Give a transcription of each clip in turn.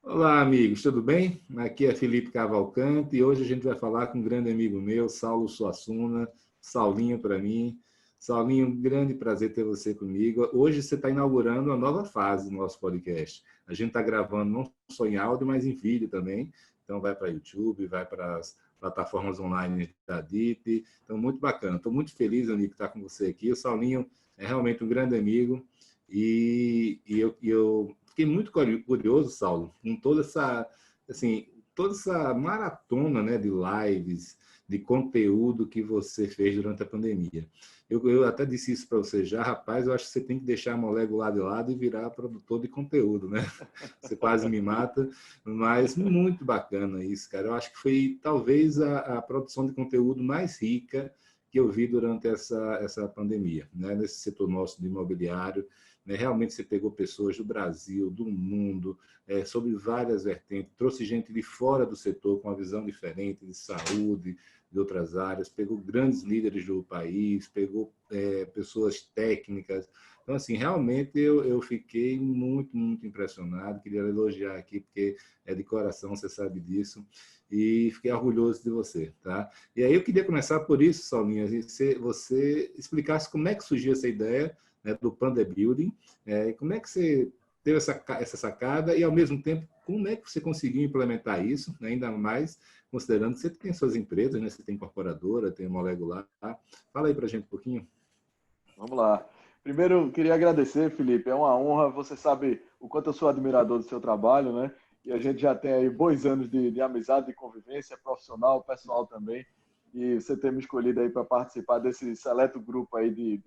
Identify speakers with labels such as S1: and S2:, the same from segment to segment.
S1: Olá, amigos, tudo bem? Aqui é Felipe Cavalcante e hoje a gente vai falar com um grande amigo meu, Saulo Suassuna, Saulinho para mim. Saulinho, um grande prazer ter você comigo. Hoje você está inaugurando uma nova fase do nosso podcast. A gente está gravando não só em áudio, mas em vídeo também. Então vai para YouTube, vai para as plataformas online da DIT. Então, muito bacana. Estou muito feliz, amigo, de estar com você aqui. O Saulinho é realmente um grande amigo e eu fiquei muito curioso, Saulo, com assim, toda essa maratona, né, de lives, de conteúdo que você fez durante a pandemia. Eu até disse isso para você já, rapaz, eu acho que você tem que deixar a Molego lá de lado e virar produtor de conteúdo, né? Você quase me mata, mas muito bacana isso, cara. Eu acho que foi talvez a produção de conteúdo mais rica que eu vi durante essa pandemia, né? Nesse setor nosso de imobiliário, né? Realmente você pegou pessoas do Brasil, do mundo, sobre várias vertentes, trouxe gente de fora do setor com uma visão diferente de saúde, de outras áreas, pegou grandes líderes do país, pegou pessoas técnicas. Então, assim, realmente eu fiquei muito, muito impressionado. Queria elogiar aqui, porque é de coração, você sabe disso, e fiquei orgulhoso de você, tá? E aí eu queria começar por isso, Saulinha, você explicasse como é que surgiu essa ideia, né, do Panda Building, como é que você teve essa sacada e, ao mesmo tempo, como é que você conseguiu implementar isso, né, ainda mais considerando que você tem suas empresas, né, você tem incorporadora, tem Molecular. Fala aí para a gente um pouquinho.
S2: Vamos lá. Primeiro, queria agradecer, Felipe. É uma honra. Você sabe o quanto eu sou admirador do seu trabalho, né? E a gente já tem aí bons anos de amizade, de convivência profissional, pessoal também. E você ter me escolhido aí para participar desse seleto grupo aí de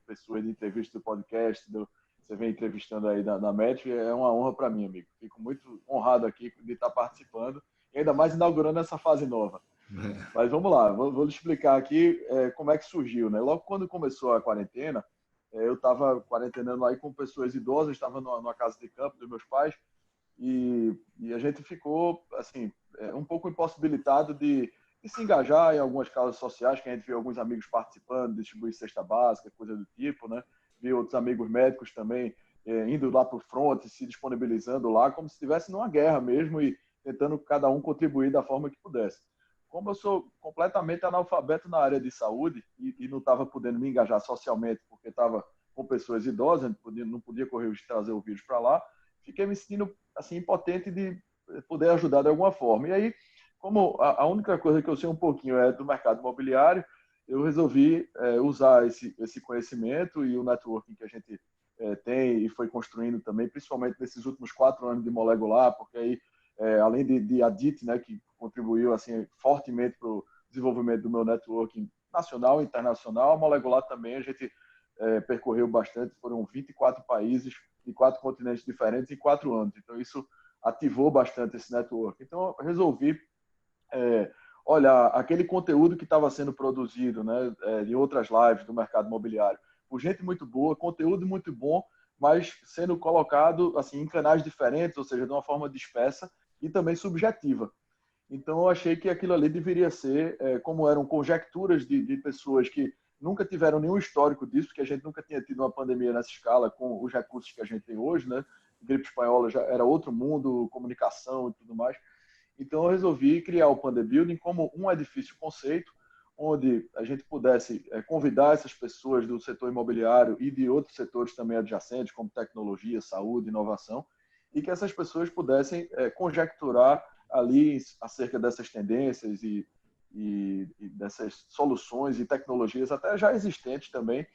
S2: pessoas de entrevista do podcast, você vem entrevistando aí na MET, é uma honra para mim, amigo. Fico muito honrado aqui de estar participando e ainda mais inaugurando essa fase nova. Mas vamos lá, vou lhe explicar aqui como é que surgiu, né? Logo quando começou a quarentena, eu estava quarentenando aí com pessoas idosas, estava numa casa de campo dos meus pais e a gente ficou, assim, um pouco impossibilitado de se engajar em algumas causas sociais, que a gente viu alguns amigos participando, distribuir cesta básica, coisa do tipo, né? Viu outros amigos médicos também indo lá para o front, se disponibilizando lá, como se estivesse numa guerra mesmo e tentando cada um contribuir da forma que pudesse. Como eu sou completamente analfabeto na área de saúde e não estava podendo me engajar socialmente porque estava com pessoas idosas, não podia correr o risco de trazer o vírus para lá, fiquei me sentindo assim impotente de poder ajudar de alguma forma. E aí, como a única coisa que eu sei um pouquinho é do mercado imobiliário, eu resolvi usar esse conhecimento e o networking que a gente tem e foi construindo também, principalmente nesses últimos 4 anos de Molecular, porque aí além de Adit, né, que contribuiu assim fortemente para o desenvolvimento do meu networking nacional e internacional, a Molecular também a gente percorreu bastante, foram 24 países de 4 continentes diferentes em 4 anos. Então isso ativou bastante esse network. Então eu resolvi olhar aquele conteúdo que estava sendo produzido, né, de outras lives do mercado imobiliário, por gente muito boa, conteúdo muito bom, mas sendo colocado assim em canais diferentes, ou seja, de uma forma dispersa e também subjetiva. Então, eu achei que aquilo ali deveria ser, como eram conjecturas de pessoas que nunca tiveram nenhum histórico disso, porque a gente nunca tinha tido uma pandemia nessa escala com os recursos que a gente tem hoje, né? Gripe espanhola já era outro mundo, comunicação e tudo mais. Então, eu resolvi criar o Panda Building como um edifício conceito, onde a gente pudesse convidar essas pessoas do setor imobiliário e de outros setores também adjacentes, como tecnologia, saúde, inovação, e que essas pessoas pudessem conjecturar ali acerca dessas tendências e dessas soluções e tecnologias até já existentes também,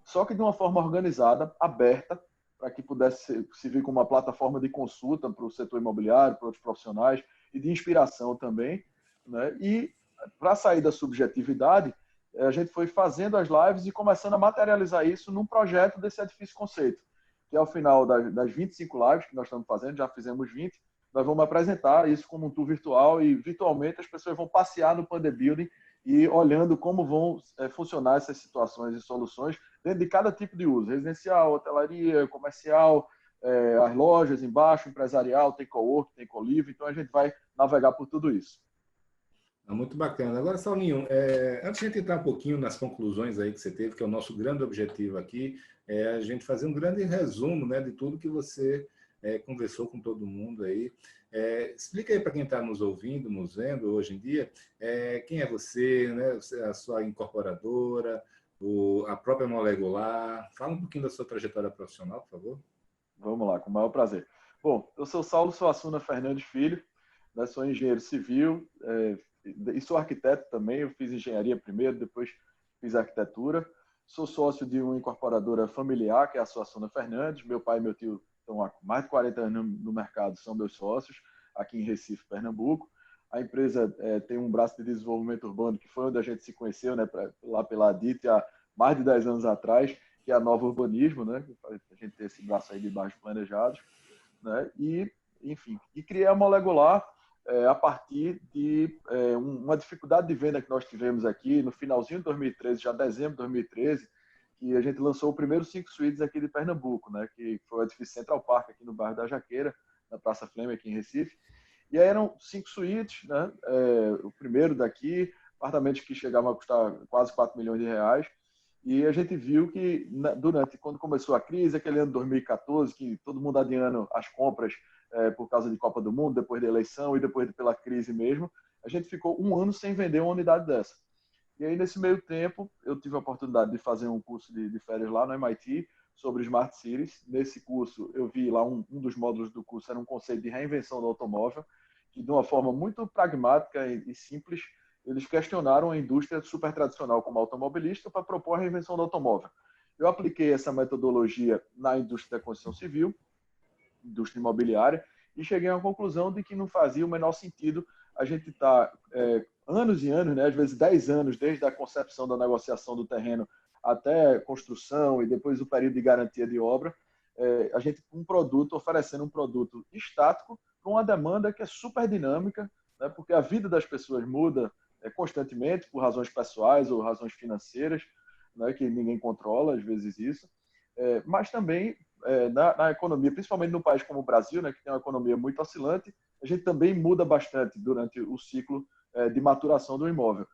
S2: só que de uma forma organizada, aberta, para que pudesse servir como uma plataforma de consulta para o setor imobiliário, para outros profissionais e de inspiração também, né? E para sair da subjetividade, a gente foi fazendo as lives e começando a materializar isso num projeto desse edifício conceito, que ao final das 25 lives que nós estamos fazendo, já fizemos 20, nós vamos apresentar isso como um tour virtual e virtualmente as pessoas vão passear no Panda Building e olhando como vão funcionar essas situações e soluções dentro de cada tipo de uso, residencial, hotelaria, comercial, as lojas embaixo, empresarial, tem co-work, tem co-live, então a gente vai navegar por tudo isso.
S1: Muito bacana. Agora, Saulinho, antes de a gente entrar um pouquinho nas conclusões aí que você teve, que é o nosso grande objetivo aqui, é a gente fazer um grande resumo, né, de tudo que você conversou com todo mundo aí. Explica aí para quem está nos ouvindo, nos vendo hoje em dia, quem é você, né? A sua incorporadora, a própria Molecular. Fala um pouquinho da sua trajetória profissional, por favor.
S2: Vamos lá, com o maior prazer. Bom, eu sou Saulo Suassuna Fernandes Filho, né, sou engenheiro civil e sou arquiteto também. Eu fiz engenharia primeiro, depois fiz arquitetura. Sou sócio de uma incorporadora familiar, que é a Suassuna Fernandes. Meu pai e meu tio estão há mais de 40 anos no mercado, são meus sócios, aqui em Recife, Pernambuco. A empresa tem um braço de desenvolvimento urbano, que foi onde a gente se conheceu, né, lá pela ADIT, há mais de 10 anos atrás, que é a Nova Urbanismo, né, a gente tem esse braço aí de baixo planejados, né, e, enfim, e criei a Molecular a partir de uma dificuldade de venda que nós tivemos aqui no finalzinho de 2013, já dezembro de 2013, que a gente lançou o primeiro 5 suítes aqui de Pernambuco, né, que foi o edifício Central Park, aqui no bairro da Jaqueira, na Praça Fleme, aqui em Recife. E aí eram 5 suítes, né, o primeiro daqui, apartamentos que chegavam a custar quase 4 milhões de reais. E a gente viu que, quando começou a crise, aquele ano de 2014, que todo mundo adiando as compras por causa de Copa do Mundo, depois da eleição e depois pela crise mesmo, a gente ficou um ano sem vender uma unidade dessa. E aí, nesse meio tempo, eu tive a oportunidade de fazer um curso de férias lá no MIT sobre Smart Cities. Nesse curso, eu vi lá um dos módulos do curso, era um conceito de reinvenção do automóvel, que de uma forma muito pragmática e simples, eles questionaram a indústria super tradicional como automobilista para propor a reinvenção do automóvel. Eu apliquei essa metodologia na indústria da construção civil, indústria imobiliária, e cheguei a uma conclusão de que não fazia o menor sentido a gente estar anos e anos, né, às vezes 10 anos, desde a concepção da negociação do terreno até construção e depois o período de garantia de obra, a gente oferecendo um produto estático para uma demanda que é super dinâmica, né, porque a vida das pessoas muda constantemente por razões pessoais ou razões financeiras, né, que ninguém controla, às vezes isso, mas também na economia, principalmente no país como o Brasil, né, que tem uma economia muito oscilante, a gente também muda bastante durante o ciclo de maturação do imóvel.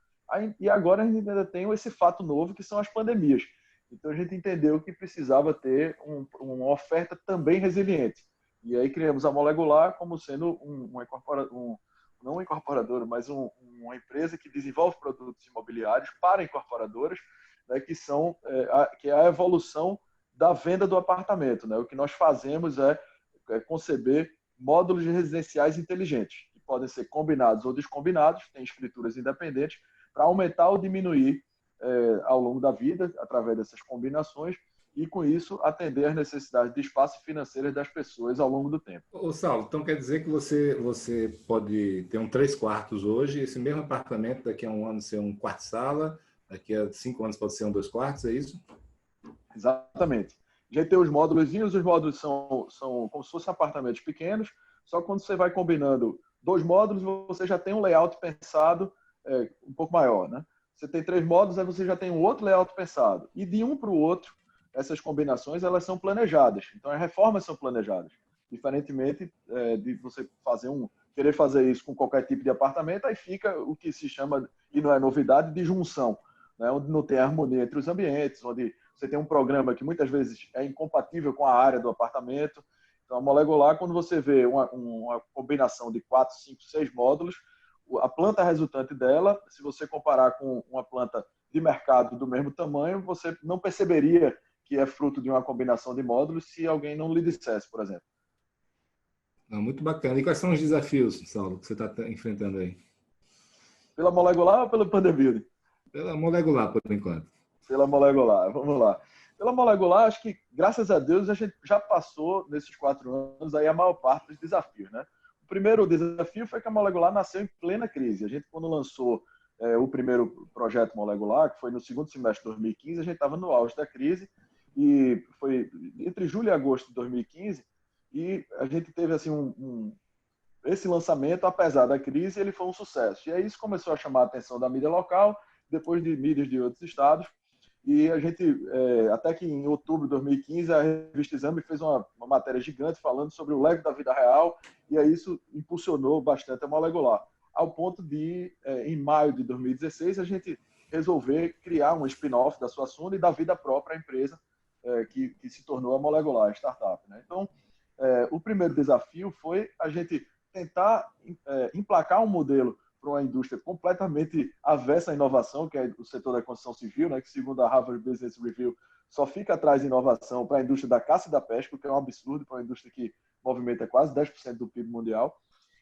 S2: E agora a gente ainda tem esse fato novo, que são as pandemias. Então a gente entendeu que precisava ter uma oferta também resiliente. E aí criamos a Molecular como sendo não uma incorporadora, mas uma empresa que desenvolve produtos imobiliários para incorporadoras, né, que é a evolução da venda do apartamento, né? O que nós fazemos é conceber módulos residenciais inteligentes, que podem ser combinados ou descombinados, tem escrituras independentes, para aumentar ou diminuir ao longo da vida, através dessas combinações, e com isso atender às necessidades de espaço financeiras das pessoas ao longo do tempo.
S1: Ô, Saulo, então quer dizer que você pode ter um 3 quartos hoje, esse mesmo apartamento daqui a um ano ser um quarto-sala, daqui a 5 anos pode ser um 2 quartos, é isso?
S2: Exatamente. A gente tem os módulos são como se fossem apartamentos pequenos, só que quando você vai combinando 2 módulos, você já tem um layout pensado um pouco maior, né? Você tem 3 módulos, aí você já tem um outro layout pensado. E de um para o outro, essas combinações, elas são planejadas. Então, as reformas são planejadas. Diferentemente de você querer fazer isso com qualquer tipo de apartamento, aí fica o que se chama, e não é novidade, de junção, né? Onde não tem harmonia entre os ambientes, onde você tem um programa que muitas vezes é incompatível com a área do apartamento. Então, a Molecular, quando você vê uma combinação de 4, 5, 6 módulos, a planta resultante dela, se você comparar com uma planta de mercado do mesmo tamanho, você não perceberia que é fruto de uma combinação de módulos se alguém não lhe dissesse, por exemplo.
S1: Não, muito bacana. E quais são os desafios, Saulo, que você está enfrentando aí?
S2: Pela Molecular ou pela Pandebuilding?
S1: Pela Molecular, por enquanto.
S2: Pela Molecular, vamos lá. Pela Molecular, acho que, graças a Deus, a gente já passou, nesses 4 anos, aí a maior parte dos desafios, né? O primeiro desafio foi que a Molecular nasceu em plena crise. A gente, quando lançou o primeiro projeto Molecular, que foi no segundo semestre de 2015, a gente estava no auge da crise, e foi entre julho e agosto de 2015, e a gente teve assim esse lançamento, apesar da crise, ele foi um sucesso. E aí isso começou a chamar a atenção da mídia local, depois de mídias de outros estados, e a gente, até que em outubro de 2015, a revista Exame fez uma matéria gigante falando sobre o Lego da vida real, e aí isso impulsionou bastante a Molecular, ao ponto de, em maio de 2016, a gente resolver criar um spin-off da Suassuna e dar vida própria à empresa, que se tornou a Molecular, a startup, né? Então, o primeiro desafio foi a gente tentar emplacar um modelo para uma indústria completamente avessa à inovação, que é o setor da construção civil, né, que segundo a Harvard Business Review só fica atrás de inovação para a indústria da caça e da pesca, o que é um absurdo para uma indústria que movimenta quase 10% do PIB mundial.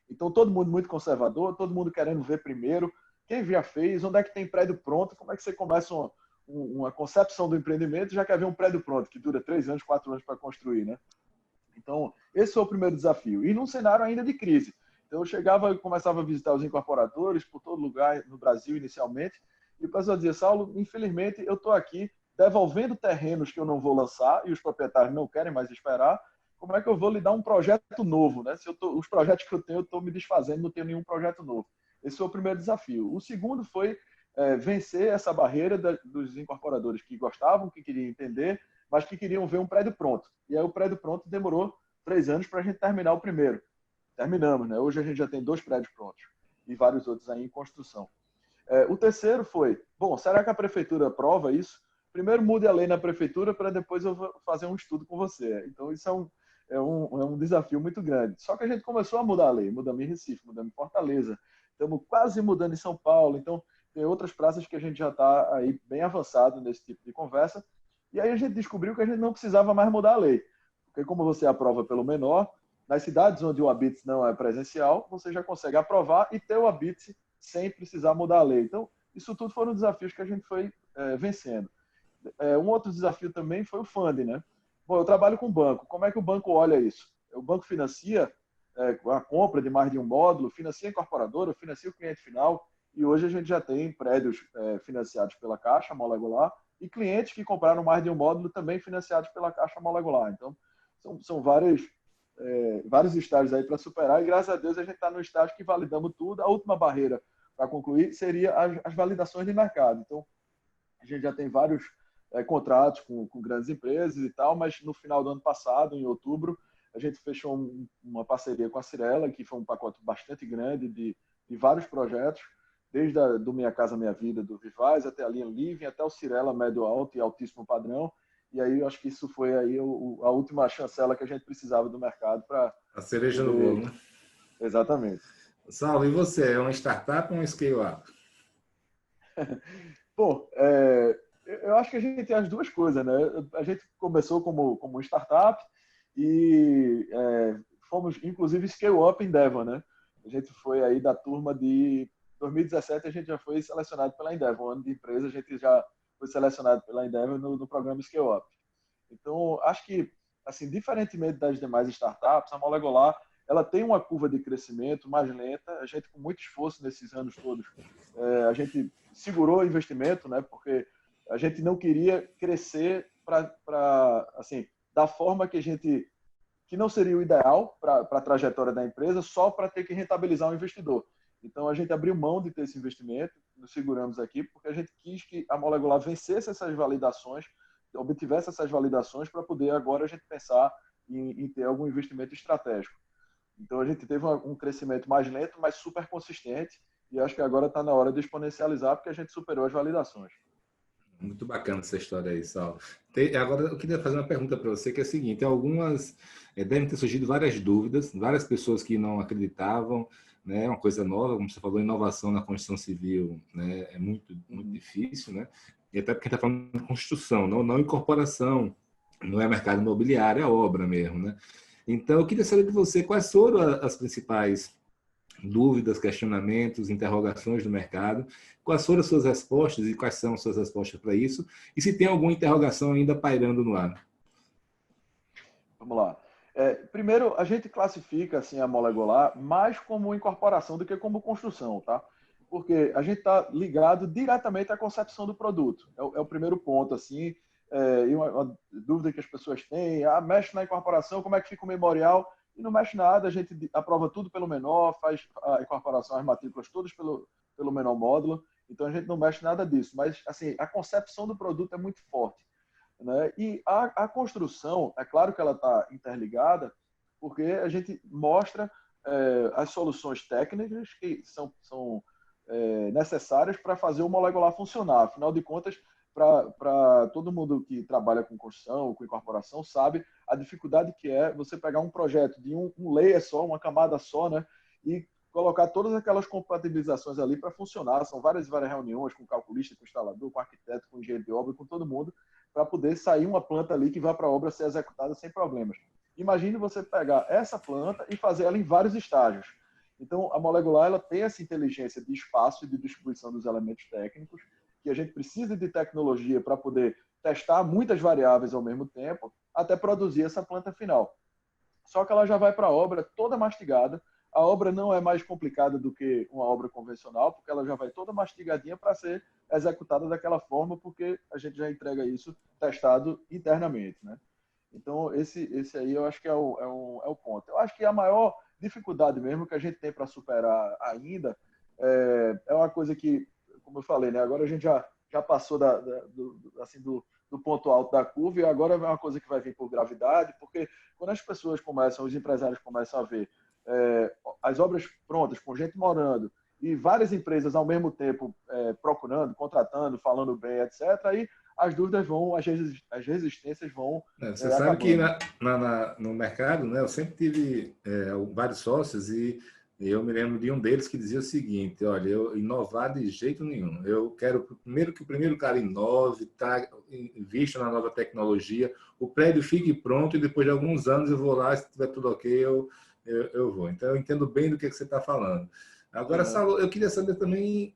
S2: Então, todo mundo muito conservador, todo mundo querendo ver primeiro, quem já fez, onde é que tem prédio pronto, como é que você começa uma concepção do empreendimento, já quer ver um prédio pronto, que dura 3 anos, 4 anos para construir, né? Então, esse foi o primeiro desafio. E num cenário ainda de crise. Então, eu chegava e começava a visitar os incorporadores por todo lugar no Brasil, inicialmente, e o pessoal dizia, Saulo, infelizmente, eu estou aqui devolvendo terrenos que eu não vou lançar e os proprietários não querem mais esperar. Como é que eu vou lhe dar um projeto novo, né? Se os projetos que eu tenho, eu estou me desfazendo, não tenho nenhum projeto novo. Esse foi o primeiro desafio. O segundo foi vencer essa barreira dos incorporadores que gostavam, que queriam entender, mas que queriam ver um prédio pronto. E aí o prédio pronto demorou 3 anos para a gente terminar o primeiro. Terminamos, né? Hoje a gente já tem 2 prédios prontos e vários outros aí em construção. O terceiro foi, bom, será que a prefeitura aprova isso? Primeiro mude a lei na prefeitura para depois eu fazer um estudo com você. Então isso é um desafio muito grande. Só que a gente começou a mudar a lei, mudamos em Recife, mudamos em Fortaleza, estamos quase mudando em São Paulo, então tem outras praças que a gente já está aí bem avançado nesse tipo de conversa. E aí a gente descobriu que a gente não precisava mais mudar a lei, porque como você aprova pelo menor, nas cidades onde o ABITS não é presencial, você já consegue aprovar e ter o ABITS sem precisar mudar a lei. Então, isso tudo foram desafios que a gente foi vencendo. Um outro desafio também foi o funding, né? Bom, eu trabalho com banco. Como é que o banco olha isso? O banco financia a compra de mais de um módulo, financia a incorporadora, financia o cliente final, e hoje a gente já tem prédios financiados pela Caixa Molecular e clientes que compraram mais de um módulo também financiados pela Caixa Molecular. Então, são vários estágios aí para superar, e graças a Deus a gente está no estágio que validamos tudo. A última barreira para concluir seria as validações de mercado. Então, a gente já tem vários contratos com grandes empresas e tal, mas no final do ano passado, em outubro, a gente fechou uma parceria com a Cyrela, que foi um pacote bastante grande de vários projetos, desde do Minha Casa Minha Vida, do Vivaz, até a linha Living, até o Cyrela médio alto e altíssimo padrão. E aí eu acho que isso foi aí a última chancela que a gente precisava do mercado para...
S1: A cereja no bolo, né?
S2: Exatamente.
S1: Saulo, e você? É uma startup ou um scale-up?
S2: Bom, eu acho que a gente tem as duas coisas, né? A gente começou como startup e fomos, inclusive, scale-up em Endeavor, né? A gente foi aí da turma de 2017, a gente já foi selecionado pela Endeavor, um ano de empresa, a gente já foi selecionado pela Endeavor no programa scale-up. Então, acho que, assim, diferentemente das demais startups, a Molecular, ela tem uma curva de crescimento mais lenta. A gente, com muito esforço nesses anos todos, a gente segurou o investimento, né? Porque a gente não queria crescer assim, da forma que não seria o ideal para a trajetória da empresa, só para ter que rentabilizar o investidor. Então, a gente abriu mão de ter esse investimento, nos seguramos aqui, porque a gente quis que a Molecular vencesse essas validações, obtivesse essas validações para poder agora a gente pensar em ter algum investimento estratégico. Então, a gente teve um crescimento mais lento, mas super consistente, e acho que agora está na hora de exponencializar, porque a gente superou as validações.
S1: Muito bacana essa história aí, Saulo. Agora, eu queria fazer uma pergunta para você, que é a seguinte: devem ter surgido várias dúvidas, várias pessoas que não acreditavam, né? Uma coisa nova, como você falou, inovação na construção civil, né? É muito, muito difícil, né? E até porque está falando de construção, não incorporação, não é mercado imobiliário, é obra mesmo, né? Então, eu queria saber de você quais foram as principais dúvidas, questionamentos, interrogações do mercado, quais foram as suas respostas e quais são as suas respostas para isso, e se tem alguma interrogação ainda pairando no ar.
S2: Vamos lá. Primeiro, a gente classifica assim, a Molecular mais como incorporação do que como construção, tá? Porque a gente está ligado diretamente à concepção do produto. É o primeiro ponto, assim. E uma dúvida que as pessoas têm: mexe na incorporação, como é que fica o memorial? E não mexe nada, a gente aprova tudo pelo menor, faz a incorporação, as matrículas todas pelo menor módulo, então a gente não mexe nada disso. Mas, assim, a concepção do produto é muito forte, né? E a construção, é claro que ela está interligada, porque a gente mostra as soluções técnicas que são necessárias para fazer o molecular funcionar. Afinal de contas, para todo mundo que trabalha com construção, com incorporação, sabe a dificuldade que é você pegar um projeto de um layer só, uma camada só, né? E colocar todas aquelas compatibilizações ali para funcionar. São várias reuniões com o calculista, com o instalador, com o arquiteto, com o engenheiro de obra, com todo mundo, para poder sair uma planta ali que vá para a obra ser executada sem problemas. Imagine você pegar essa planta e fazer ela em vários estágios. Então, a molecular ela tem essa inteligência de espaço e de distribuição dos elementos técnicos, que a gente precisa de tecnologia para poder testar muitas variáveis ao mesmo tempo, até produzir essa planta final. Só que ela já vai para a obra toda mastigada. A obra não é mais complicada do que uma obra convencional, porque ela já vai toda mastigadinha para ser executada daquela forma, porque a gente já entrega isso testado internamente, né? Então, esse aí eu acho que é o ponto. Eu acho que a maior dificuldade mesmo que a gente tem para superar ainda é uma coisa que, como eu falei, né? Agora a gente já passou do ponto alto da curva, e agora é uma coisa que vai vir por gravidade, porque quando as pessoas começam, os empresários começam a ver as obras prontas, com gente morando, e várias empresas ao mesmo tempo procurando, contratando, falando bem, etc., aí as dúvidas vão, as resistências vão
S1: Você sabe
S2: acabando.
S1: que no mercado, né, eu sempre tive vários sócios e eu me lembro de um deles que dizia o seguinte: olha, eu inovar de jeito nenhum. Eu quero primeiro que o primeiro cara inove, invista na nova tecnologia, o prédio fique pronto e depois de alguns anos eu vou lá, se tiver tudo ok, eu vou. Então eu entendo bem do que você está falando. Agora, Saulo, eu queria saber também,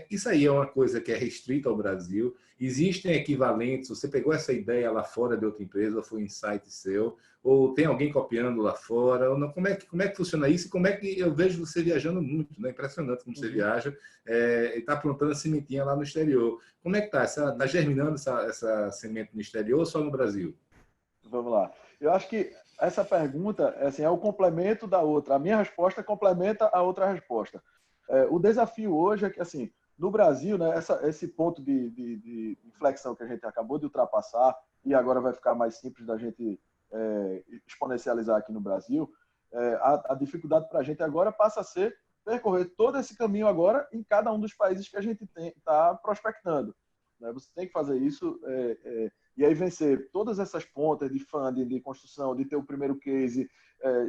S1: isso aí é uma coisa que é restrita ao Brasil? Existem equivalentes? Você pegou essa ideia lá fora de outra empresa, ou foi um insight seu? Ou tem alguém copiando lá fora? Ou não? Como é que funciona isso? E como é que eu vejo você viajando muito, né? Impressionante como você viaja e está plantando a sementinha lá no exterior. Como é que está? Está germinando essa semente no exterior ou só no Brasil?
S2: Vamos lá. Eu acho que essa pergunta assim, é o complemento da outra. A minha resposta complementa a outra resposta. O desafio hoje é que, assim, no Brasil, né, esse ponto de inflexão que a gente acabou de ultrapassar, e agora vai ficar mais simples da gente exponencializar aqui no Brasil, a dificuldade para a gente agora passa a ser percorrer todo esse caminho agora em cada um dos países que a gente está prospectando. Né? Você tem que fazer isso e aí vencer todas essas pontas de funding, de construção, de ter o primeiro case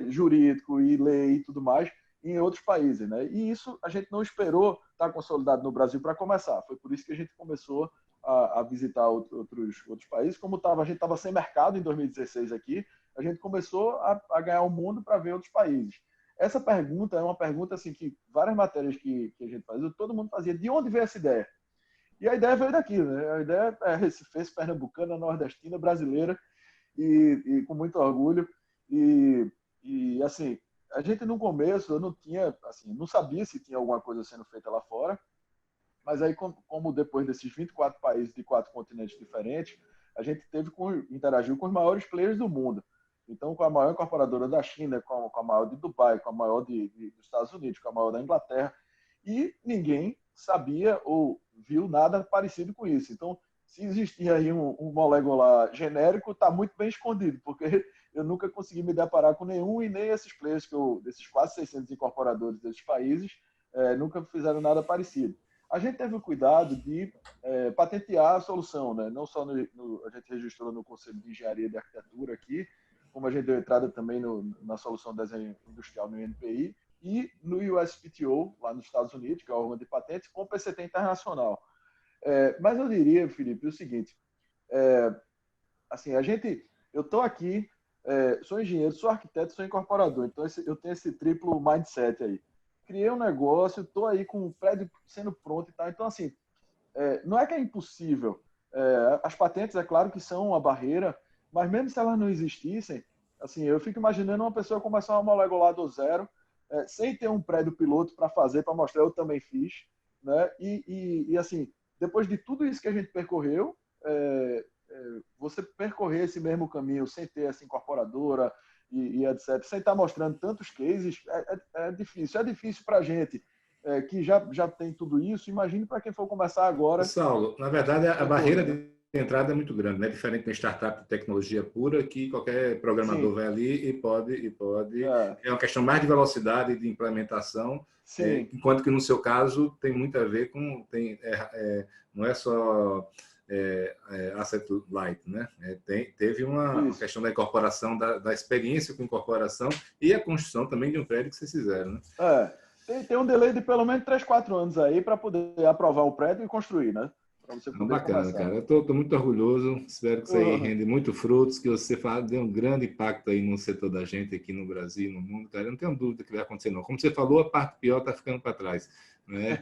S2: jurídico e lei e tudo mais em outros países, né? E isso a gente não esperou estar consolidado no Brasil para começar. Foi por isso que a gente começou a visitar outros países. Como a gente estava sem mercado em 2016 aqui, a gente começou a ganhar o mundo para ver outros países. Essa pergunta é uma pergunta assim que várias matérias que a gente fazia, todo mundo fazia: de onde veio essa ideia? E a ideia veio daqui, né? A ideia é recifense, pernambucana, nordestina, brasileira, e com muito orgulho. E assim, a gente no começo, eu não tinha, assim, não sabia se tinha alguma coisa sendo feita lá fora, mas aí como depois desses 24 países de 4 continentes diferentes, a gente interagiu com os maiores players do mundo. Então, com a maior incorporadora da China, com a maior de Dubai, com a maior dos Estados Unidos, com a maior da Inglaterra, e ninguém sabia ou viu nada parecido com isso. Então, se existia aí um molecular genérico, está muito bem escondido, porque eu nunca consegui me deparar com nenhum, e nem esses players desses quase 600 incorporadores desses países nunca fizeram nada parecido. A gente teve o cuidado de patentear a solução, né? Não só a gente registrou no Conselho de Engenharia e de Arquitetura aqui, como a gente deu entrada também na solução de desenho industrial no INPI, e no USPTO, lá nos Estados Unidos, que é o órgão de patentes, com o PCT internacional. Mas eu diria, Felipe, o seguinte: assim, eu estou aqui, sou engenheiro, sou arquiteto, sou incorporador, então eu tenho esse triplo mindset aí. Criei um negócio, estou aí com o prédio sendo pronto e tal. Então, assim, não é que é impossível. As patentes, é claro que são uma barreira, mas mesmo se elas não existissem, assim, eu fico imaginando uma pessoa começar uma molecular do zero, sem ter um prédio piloto para fazer, para mostrar, eu também fiz, né? E assim, depois de tudo isso que a gente percorreu, você percorrer esse mesmo caminho sem ter essa incorporadora e etc., sem estar mostrando tantos cases, é difícil. É difícil para a gente que já tem tudo isso. Imagine para quem for começar agora.
S1: Saulo, na verdade, a barreira de entrada é muito grande, né? Diferente da startup de tecnologia pura, que qualquer programador
S2: Sim.
S1: vai ali e pode. É uma questão mais de velocidade de implementação, enquanto que no seu caso tem muito a ver com. Não é só asset light, né? Teve uma questão da incorporação, da experiência com incorporação e a construção também de um prédio que vocês fizeram, né?
S2: Tem um delay de pelo menos 3, 4 anos aí para poder aprovar o prédio e construir, né? Para você poder
S1: Bacana,
S2: começar.
S1: cara. Eu tô muito orgulhoso. Espero que isso aí rende muito frutos, que você dê um grande impacto aí no setor da gente aqui no Brasil e no mundo, cara. Eu não tenho dúvida que vai acontecer, não. Como você falou, a parte pior está ficando para trás, né?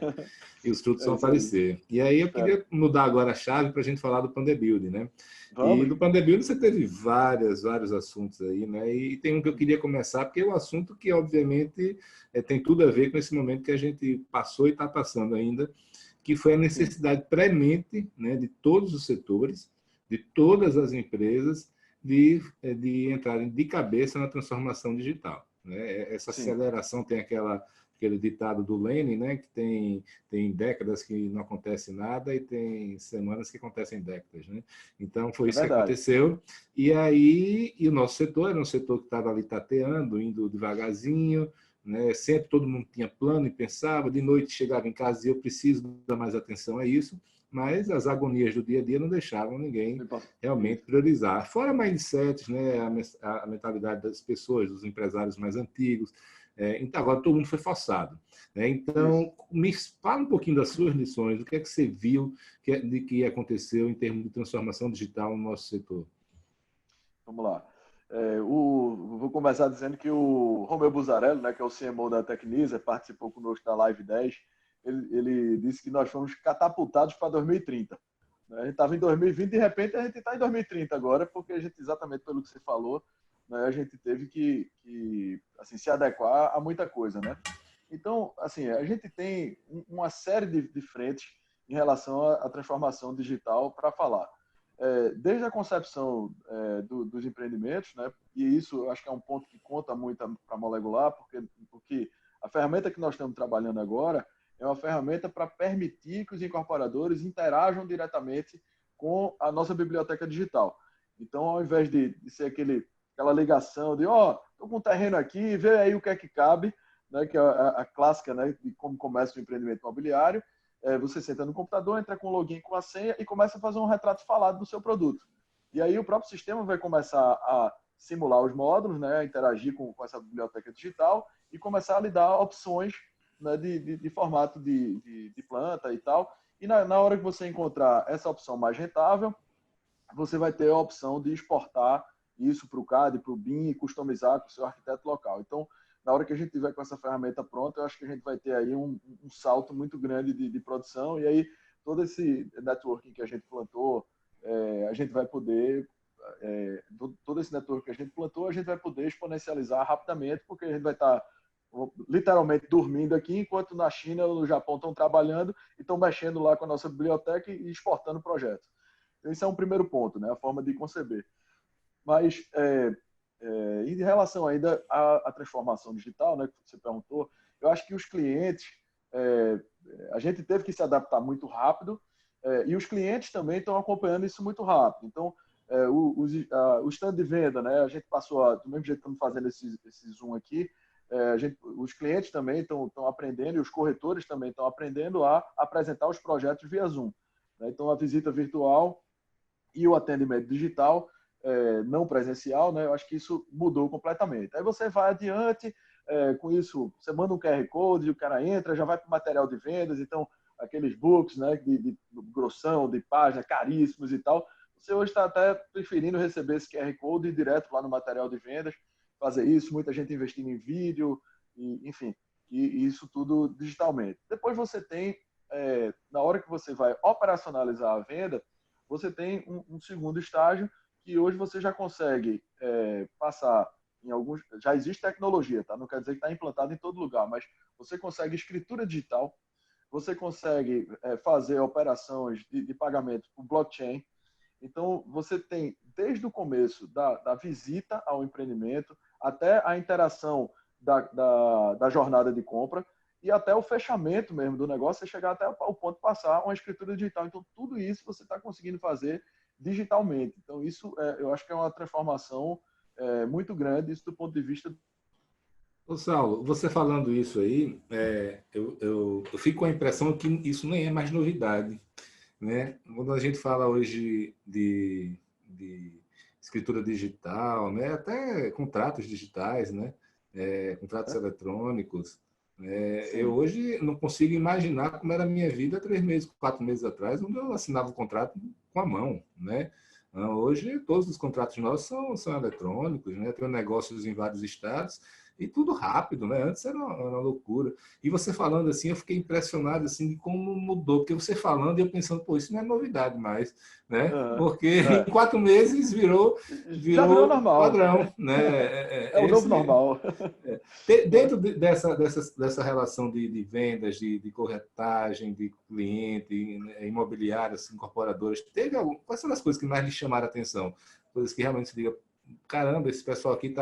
S1: E os frutos vão aparecer. E aí eu queria mudar agora a chave para a gente falar do Pandebuild, né?
S2: Vamos.
S1: E do Pandebuild você teve vários assuntos aí, né? E tem um que eu queria começar, porque é um assunto que, obviamente, tem tudo a ver com esse momento que a gente passou e está passando ainda, que foi a necessidade premente, né, de todos os setores, de todas as empresas, de entrarem de cabeça na transformação digital, né? Essa aceleração tem aquele ditado do Lenin, né, que tem décadas que não acontece nada e tem semanas que acontecem décadas, né? Então foi isso que aconteceu. E aí o nosso setor era um setor que estava ali tateando, indo devagarzinho, né? Sempre todo mundo tinha plano e pensava, de noite chegava em casa e eu preciso dar mais atenção a isso, mas as agonias do dia a dia não deixavam ninguém realmente priorizar. Fora mindsets, né? A mentalidade das pessoas, dos empresários mais antigos. Então, agora todo mundo foi forçado, né? Então, me fala um pouquinho das suas lições, o que é que você viu de que aconteceu em termos de transformação digital no nosso setor?
S2: Vamos lá. Vou começar dizendo que o Romeu Buzarello, né, que é o CMO da Tecnisa, participou conosco da Live 10, ele disse que nós fomos catapultados para 2030. A gente estava em 2020, de repente a gente está em 2030 agora, porque a gente, exatamente pelo que você falou, né, a gente teve que assim, se adequar a muita coisa, né? Então, assim, a gente tem uma série de frentes em relação à transformação digital para falar. Desde a concepção dos empreendimentos, né? E isso eu acho que é um ponto que conta muito para a Molecular, porque a ferramenta que nós estamos trabalhando agora é uma ferramenta para permitir que os incorporadores interajam diretamente com a nossa biblioteca digital. Então, ao invés de ser aquela ligação de, estou com um terreno aqui, vê aí o que é que cabe, né? Que é a clássica, né? De como começa o empreendimento imobiliário. Você senta no computador, entra com o login, com a senha e começa a fazer um retrato falado do seu produto. E aí o próprio sistema vai começar a simular os módulos, né, a interagir com essa biblioteca digital e começar a lhe dar opções, né, de formato de planta e tal. E na hora que você encontrar essa opção mais rentável, você vai ter a opção de exportar isso para o CAD, para o BIM e customizar com o seu arquiteto local. Então, na hora que a gente tiver com essa ferramenta pronta, eu acho que a gente vai ter aí um salto muito grande de produção, e aí todo esse networking que a gente plantou, a gente vai poder, todo esse network que a gente plantou, a gente vai poder exponencializar rapidamente, porque a gente vai estar literalmente dormindo aqui, enquanto na China ou no Japão estão trabalhando e estão mexendo lá com a nossa biblioteca e exportando projetos. Então, esse é um primeiro ponto, né? A forma de conceber. Mas, em relação ainda à transformação digital, né, que você perguntou, eu acho que os clientes, a gente teve que se adaptar muito rápido, e os clientes também estão acompanhando isso muito rápido. Então, o stand de venda, né, a gente passou, do mesmo jeito que estamos fazendo esse Zoom aqui, os clientes também estão aprendendo, e os corretores também estão aprendendo a apresentar os projetos via Zoom, né? Então, a visita virtual e o atendimento digital, não presencial, né? Eu acho que isso mudou completamente. Aí você vai adiante, com isso, você manda um QR Code, o cara entra, já vai para o material de vendas, então, aqueles books, né, de grossão, de página, caríssimos e tal, você hoje está até preferindo receber esse QR Code direto lá no material de vendas, fazer isso, muita gente investindo em vídeo, enfim, e isso tudo digitalmente. Depois você tem, na hora que você vai operacionalizar a venda, você tem um segundo estágio, que hoje você já consegue passar em alguns... Já existe tecnologia, tá? Não quer dizer que está implantado em todo lugar, mas você consegue escritura digital, você consegue fazer operações de pagamento por blockchain. Então, você tem, desde o começo da visita ao empreendimento, até a interação da jornada de compra, e até o fechamento mesmo do negócio, você chegar até o ponto de passar uma escritura digital. Então, tudo isso você está conseguindo fazer digitalmente. Então, isso eu acho que é uma transformação muito grande, isso do ponto de vista...
S1: Ô, Saulo, você falando isso aí, eu fico com a impressão que isso nem é mais novidade. né? Quando a gente fala hoje de escritura digital, né? Até contratos digitais, né? Contratos
S2: Né?
S1: eletrônicos. Eu
S2: Sim.
S1: hoje não consigo imaginar como era a minha vida 3 meses, 4 meses atrás, onde eu assinava o contrato com a mão, né? Hoje, todos os contratos nossos são eletrônicos, né? Tenho negócios em vários estados e tudo rápido, né? Antes era uma loucura. E você falando assim, eu fiquei impressionado assim de como mudou, porque você falando e eu pensando, pô, isso não é novidade mais, né?
S2: Aham.
S1: Porque em
S2: É.
S1: 4 meses virou,
S2: Já virou
S1: virou
S2: normal.
S1: padrão, né?
S2: É o novo normal.
S1: Dentro dessa relação de vendas, de corretagem, de cliente, né, imobiliárias, incorporadoras, quais são as coisas que mais lhe chamaram a atenção? Coisas que realmente se diga, caramba, esse pessoal aqui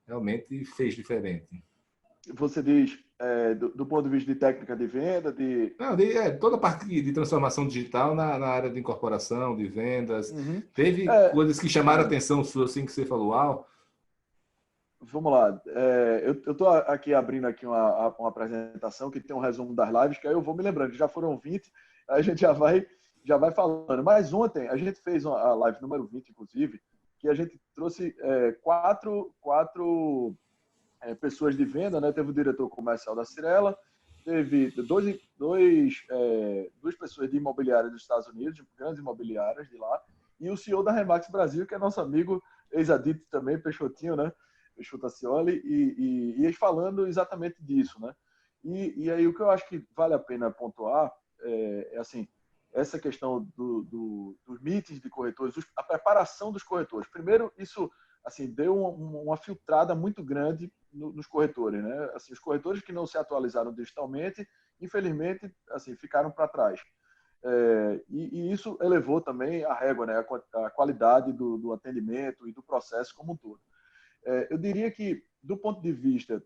S1: realmente fez diferente.
S2: Você diz, do ponto de vista de técnica de venda, de...
S1: Não, toda a parte de transformação digital na área de incorporação, de vendas.
S2: Uhum.
S1: Teve
S2: É,
S1: coisas que chamaram a atenção sua, assim, que você falou, uau,
S2: vamos lá. Eu estou aqui abrindo aqui uma apresentação que tem um resumo das lives, que aí eu vou me lembrando, que já foram 20, aí a gente já vai falando. Mas ontem a gente fez a live número 20, inclusive, que a gente trouxe quatro pessoas de venda, né? Teve o diretor comercial da Cirela, teve duas pessoas de imobiliária dos Estados Unidos, de grandes imobiliárias de lá, e o CEO da Remax Brasil, que é nosso amigo ex-adito também, Peixotinho, né? Peixoto Acioli, e eles falando exatamente disso, né? E aí o que eu acho que vale a pena pontuar assim, essa questão dos meetings de corretores, a preparação dos corretores. Primeiro, isso assim deu uma filtrada muito grande nos corretores, né? Assim, os corretores que não se atualizaram digitalmente, infelizmente, assim, ficaram para trás. E isso elevou também a régua, né? A qualidade do atendimento e do processo como um todo. Eu diria que, do ponto de vista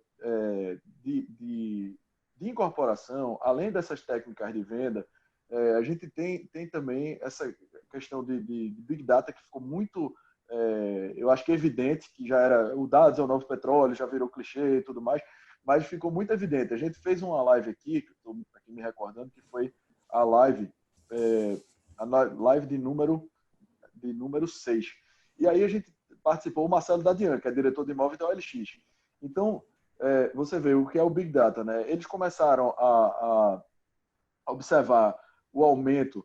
S2: de incorporação, além dessas técnicas de venda, a gente tem também essa questão de Big Data que ficou muito, eu acho que evidente, que já era o dados é o novo petróleo, já virou clichê e tudo mais, mas ficou muito evidente. A gente fez uma live aqui, que estou aqui me recordando, que foi a live, a live de número 6. E aí a gente participou o Marcelo Dadian, que é diretor de imóvel da OLX. Então, você vê o que é o Big Data, né? Eles começaram a observar o aumento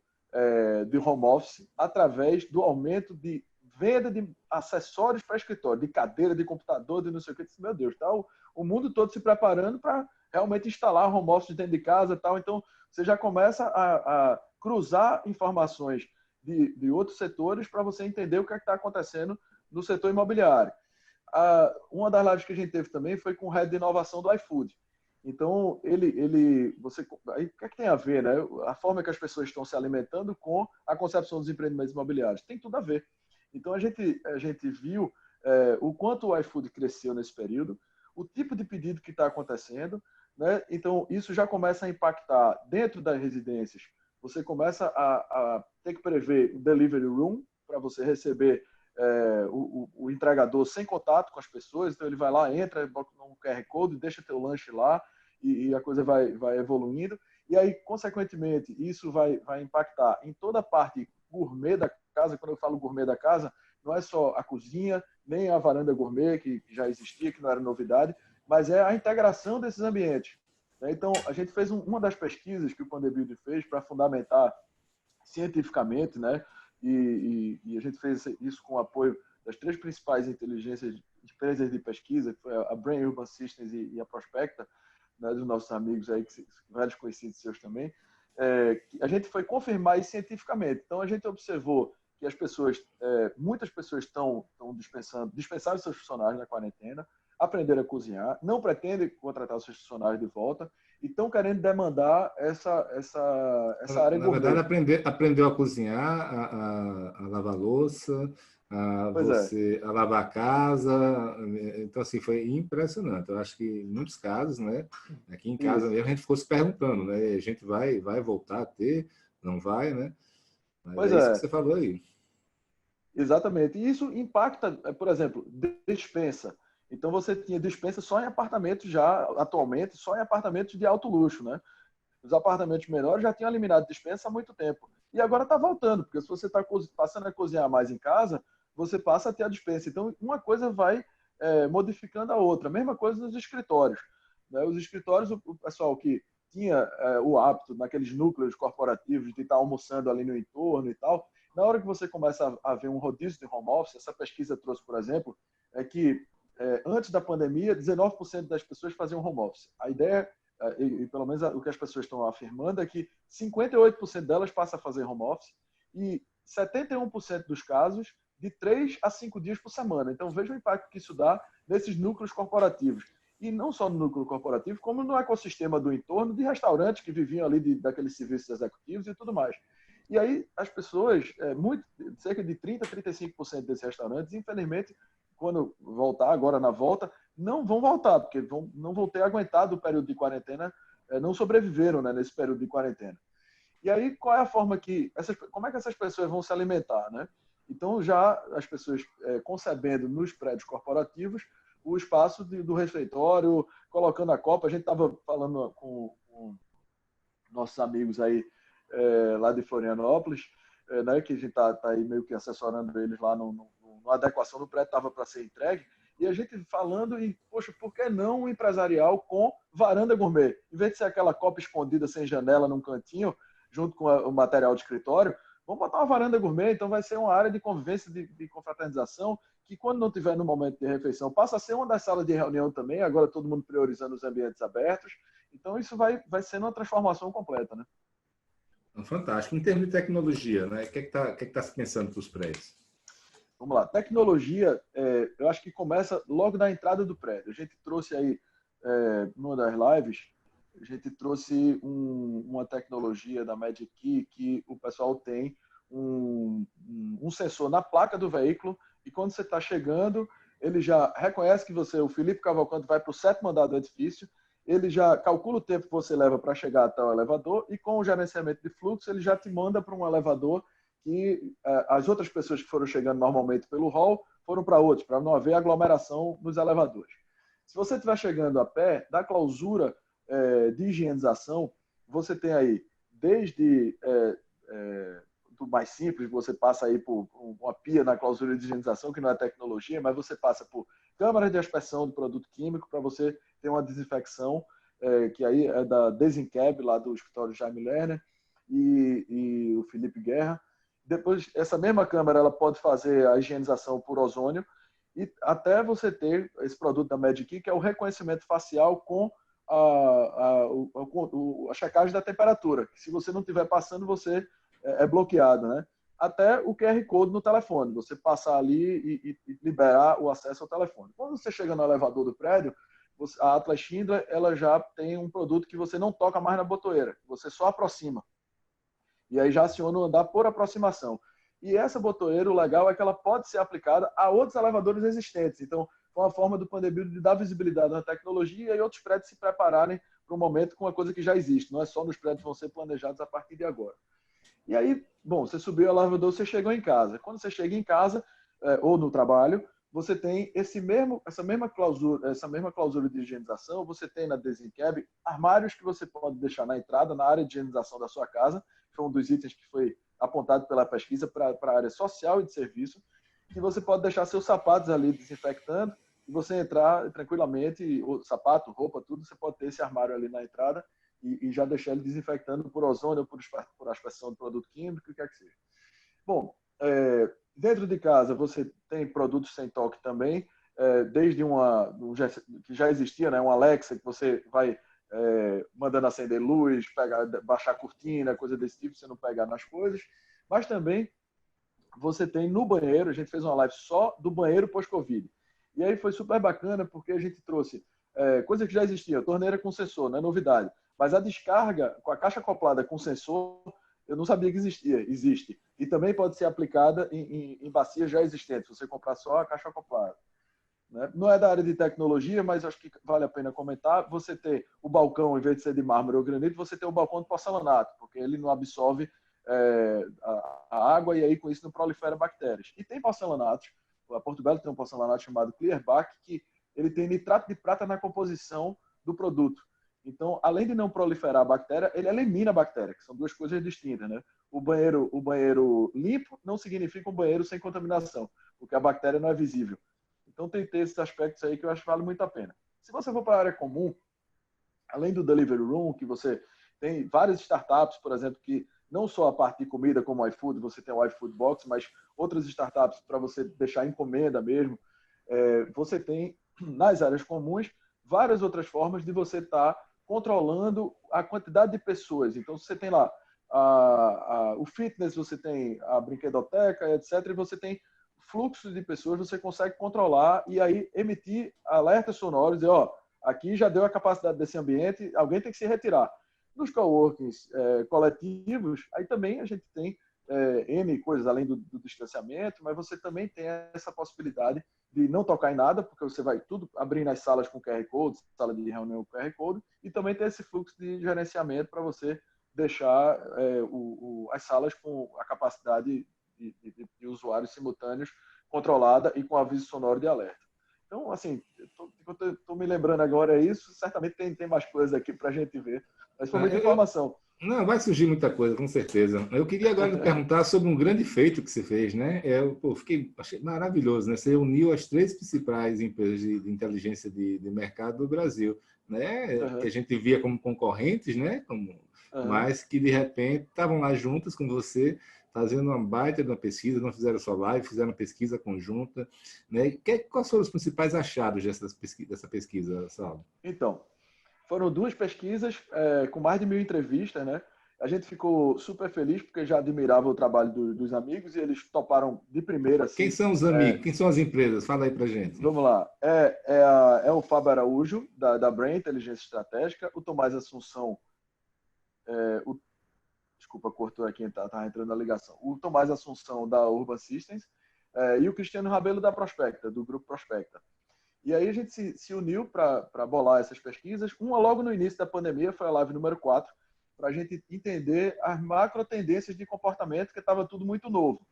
S2: de home office através do aumento de venda de acessórios para escritório, de cadeira, de computador, de não sei o que. Meu Deus, tá o mundo todo se preparando para realmente instalar home office dentro de casa e tal. Então, você já começa a cruzar informações de outros setores para você entender o que está acontecendo no setor imobiliário. Uma das lives que a gente teve também foi com o head de inovação do iFood. Então, aí, o que é que tem a ver, né? A forma que as pessoas estão se alimentando com a concepção dos empreendimentos imobiliários. Tem tudo a ver. Então, a gente viu o quanto o iFood cresceu nesse período, o tipo de pedido que está acontecendo, né? Então, isso já começa a impactar dentro das residências. Você começa a ter que prever o delivery room para você receber o entregador sem contato com as pessoas. Então, ele vai lá, entra, bota um QR Code, deixa teu lanche lá e a coisa vai evoluindo. E aí, consequentemente, isso vai impactar em toda a parte gourmet da casa. Quando eu falo gourmet da casa, não é só a cozinha, nem a varanda gourmet, que já existia, que não era novidade, mas é a integração desses ambientes. Então, a gente fez uma das pesquisas que o Pandebuild fez para fundamentar cientificamente, né? E a gente fez isso com o apoio das três principais empresas de pesquisa, que foi a Brain Urban Systems e a Prospecta, né, dos nossos amigos aí, vários conhecidos seus também. A gente foi confirmar isso cientificamente. Então, a gente observou que muitas pessoas estão dispensaram seus funcionários na quarentena, aprenderam a cozinhar, não pretendem contratar seus funcionários de volta e estão querendo demandar essa área
S1: na verdade,
S2: gourmet.
S1: aprendeu a cozinhar, a lavar louça,
S2: Pois é,
S1: a lavar a casa. Então, assim, foi impressionante. Eu acho que em muitos casos, né? Aqui em casa
S2: isso.
S1: mesmo, a gente ficou se perguntando, né? A gente vai voltar a ter? Não vai, né? Mas
S2: Pois
S1: é isso que
S2: é,
S1: você falou aí.
S2: exatamente. E isso impacta, por exemplo, despensa. Então você tinha dispensa só em apartamentos já, atualmente, só em apartamentos de alto luxo, né? Os apartamentos menores já tinham eliminado dispensa há muito tempo. E agora está voltando, porque se você está passando a cozinhar mais em casa, você passa a ter a dispensa. Então, uma coisa vai modificando a outra. Mesma coisa nos escritórios. Né? Os escritórios, o pessoal que tinha o hábito, naqueles núcleos corporativos, de estar almoçando ali no entorno e tal, na hora que você começa a ver um rodízio de home office, essa pesquisa trouxe, por exemplo, é que antes da pandemia, 19% das pessoas faziam home office. A ideia, e pelo menos o que as pessoas estão afirmando, é que 58% delas passam a fazer home office e 71% dos casos de 3 a 5 dias por semana. Então, veja o impacto que isso dá nesses núcleos corporativos. E não só no núcleo corporativo, como no ecossistema do entorno de restaurantes que viviam ali daqueles serviços executivos e tudo mais. E aí, as pessoas, cerca de 30% a 35% desses restaurantes, infelizmente, quando voltar, agora na volta, não vão voltar, porque não vão ter aguentado o período de quarentena, não sobreviveram, né, nesse período de quarentena. E aí, qual é a forma como é que essas pessoas vão se alimentar, né? Então, já as pessoas concebendo nos prédios corporativos o espaço do refeitório, colocando a copa. A gente estava falando com nossos amigos aí lá de Florianópolis, né, que a gente está aí meio que assessorando eles lá na adequação do prédio, estava para ser entregue, e a gente falando, poxa, por que não um empresarial com varanda gourmet? Em vez de ser aquela copa escondida sem janela num cantinho, junto com o material de escritório, vamos botar uma varanda gourmet, então vai ser uma área de convivência, de confraternização, que quando não tiver no momento de refeição, passa a ser uma das salas de reunião também, agora todo mundo priorizando os ambientes abertos. Então isso vai sendo uma transformação completa, né?
S1: Fantástico. Em termos de tecnologia, né? O que é que tá se pensando para os prédios?
S2: Vamos lá. Tecnologia, eu acho que começa logo na entrada do prédio. A gente trouxe aí, numa das lives, a gente trouxe uma tecnologia da Magic Key que o pessoal tem um sensor na placa do veículo e quando você está chegando, ele já reconhece que o Felipe Cavalcante, vai para o 7º andar do edifício, ele já calcula o tempo que você leva para chegar até o elevador e com o gerenciamento de fluxo, ele já te manda para um elevador que as outras pessoas que foram chegando normalmente pelo hall foram para outros, para não haver aglomeração nos elevadores. Se você estiver chegando a pé, da clausura de higienização, você tem aí desde do mais simples, você passa aí por uma pia na clausura de higienização, que não é tecnologia, mas você passa por câmaras de aspersão do produto químico para você ter uma desinfecção, que aí é da Desencab, lá do escritório Jaime Lerner e o Felipe Guerra. Depois, essa mesma câmara ela pode fazer a higienização por ozônio e até você ter esse produto da Magic, que é o reconhecimento facial com a checagem da temperatura. Se você não estiver passando, você é bloqueado, né? Até o QR Code no telefone, você passar ali e liberar o acesso ao telefone. Quando você chega no elevador do prédio, a Atlas Schindler ela já tem um produto que você não toca mais na botoeira, você só aproxima. E aí já aciona o andar por aproximação. E essa botoeira, o legal é que ela pode ser aplicada a outros elevadores existentes. Então, foi uma forma do Pandebuild de dar visibilidade na tecnologia e outros prédios se prepararem para o momento com uma coisa que já existe. Não é só nos prédios que vão ser planejados a partir de agora. E aí, bom, você subiu o elevador, você chegou em casa. Quando você chega em casa ou no trabalho, você tem essa mesma clausura de higienização, você tem na Desencab armários que você pode deixar na entrada, na área de higienização da sua casa, que foi um dos itens que foi apontado pela pesquisa para a área social e de serviço, que você pode deixar seus sapatos ali desinfectando e você entrar tranquilamente, sapato, roupa, tudo, você pode ter esse armário ali na entrada e já deixar ele desinfectando por ozônio, por aspersão do produto químico, o que quer que seja. Bom, dentro de casa você tem produtos sem toque também, desde que já existia, né, um Alexa, que você vai mandando acender luz, baixar a cortina, coisa desse tipo, você não pegar nas coisas, mas também você tem no banheiro, a gente fez uma live só do banheiro pós-Covid. E aí foi super bacana porque a gente trouxe coisa que já existia, torneira com sensor, não é novidade. Mas a descarga com a caixa acoplada com sensor, eu não sabia que existia, existe. E também pode ser aplicada em bacias já existentes, você comprar só a caixa acoplada. Né? Não é da área de tecnologia, mas acho que vale a pena comentar. Você ter o balcão, em vez de ser de mármore ou granito, você tem o balcão de porcelanato, porque ele não absorve a água e aí com isso não prolifera bactérias. E tem porcelanatos, a Portobello tem um porcelanato chamado Clearback, que ele tem nitrato de prata na composição do produto. Então, além de não proliferar a bactéria, ele elimina a bactéria, que são duas coisas distintas, né? O banheiro limpo não significa um banheiro sem contaminação, porque a bactéria não é visível. Então, tem que ter esses aspectos aí que eu acho que vale muito a pena. Se você for para a área comum, além do delivery room, que você tem várias startups, por exemplo, que não só a parte de comida como o iFood, você tem o iFood Box, mas outras startups para você deixar encomenda mesmo. Você tem, nas áreas comuns, várias outras formas de você estar controlando a quantidade de pessoas. Então, você tem lá o fitness, você tem a brinquedoteca, etc. E você tem fluxos de pessoas, você consegue controlar e aí emitir alertas sonoros e, ó, aqui já deu a capacidade desse ambiente, alguém tem que se retirar. Nos coworkings coletivos, aí também a gente tem N coisas além do distanciamento, mas você também tem essa possibilidade de não tocar em nada, porque você vai tudo abrir nas salas com QR Code, sala de reunião com QR Code, e também tem esse fluxo de gerenciamento para você deixar as salas com a capacidade de usuários simultâneos controlada e com aviso sonoro de alerta. Então, assim, estou me lembrando agora isso, certamente tem mais coisas aqui para a gente ver, mas foi muita informação.
S1: Não, vai surgir muita coisa, com certeza. Eu queria agora lhe perguntar sobre um grande feito que você fez, né? Achei maravilhoso, né? Você uniu as 3 principais empresas de inteligência de mercado do Brasil, né?
S2: Uhum.
S1: Que a gente via como concorrentes, né? Mas que de repente estavam lá juntas com você, fazendo uma baita de uma pesquisa, não fizeram só live, fizeram uma pesquisa conjunta, né? Quais foram os principais achados dessa pesquisa, Saulo?
S2: Então, foram 2 pesquisas com mais de 1.000 entrevistas, né? A gente ficou super feliz porque já admirava o trabalho dos amigos e eles toparam de primeira. Assim,
S1: quem são os amigos? Quem são as empresas? Fala aí pra gente.
S2: Vamos lá. O Fábio Araújo, da Brain Inteligência Estratégica, o Tomás Assunção, desculpa, cortou aqui, tá entrando na ligação. O Tomás Assunção, da Urban Systems, e o Cristiano Rabelo, da Prospecta, do Grupo Prospecta. E aí a gente se uniu para bolar essas pesquisas. Uma logo no início da pandemia, foi a live número 4, para a gente entender as macro tendências de comportamento, que estava tudo muito novo.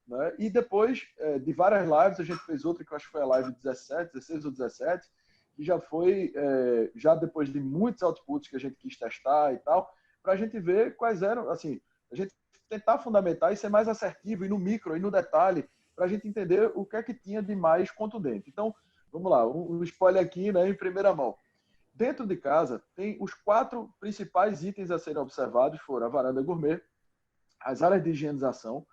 S2: Né? E depois de várias lives, a gente fez outra, que eu acho que foi a live 16 ou 17, que já foi, já depois de muitos outputs que a gente quis testar e tal, para a gente ver quais eram, assim, a gente tentar fundamentar e ser mais assertivo, e no micro, e no detalhe, para a gente entender o que é que tinha de mais contundente. Então, vamos lá, um spoiler aqui, né, em primeira mão. Dentro de casa, tem os 4 principais itens a serem observados, foram a varanda gourmet, as áreas de higienização,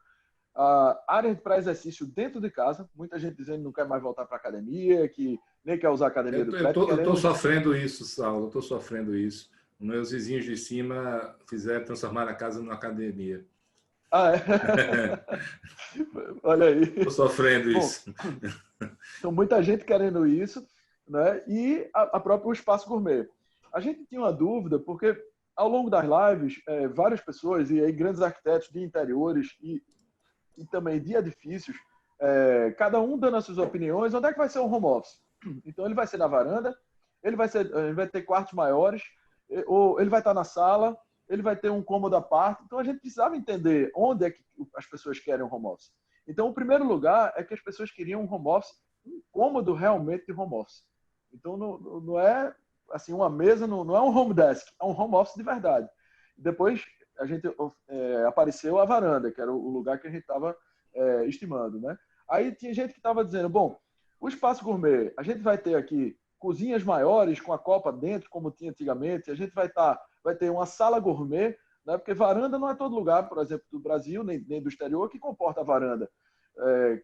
S2: a área para exercício dentro de casa, muita gente dizendo que não quer mais voltar para a academia, que nem quer usar a academia do prédio.
S1: Eu estou sofrendo isso, Saulo, eu estou sofrendo isso. Meus vizinhos de cima transformar a casa numa academia.
S2: Ah, é? Olha aí.
S1: Estou sofrendo isso.
S2: Então, muita gente querendo isso, né? E a própria Espaço Gourmet. A gente tinha uma dúvida, porque ao longo das lives, várias pessoas, e aí grandes arquitetos de interiores e também de edifícios, cada um dando as suas opiniões, onde é que vai ser o home office? Então, ele vai ser na varanda, ele vai ter quartos maiores, ou ele vai estar na sala, ele vai ter um cômodo à parte. Então, a gente precisava entender onde é que as pessoas querem um home office. Então, o primeiro lugar é que as pessoas queriam um home office, um cômodo realmente de home office. Então, não é assim, uma mesa, não é um home desk, é um home office de verdade. Depois, a gente apareceu a varanda, que era o lugar que a gente estava estimando, né? Aí tinha gente que estava dizendo, bom, o Espaço Gourmet, a gente vai ter aqui cozinhas maiores com a copa dentro, como tinha antigamente, a gente vai ter uma sala gourmet, né? Porque varanda não é todo lugar, por exemplo, do Brasil, nem do exterior, que comporta a varanda,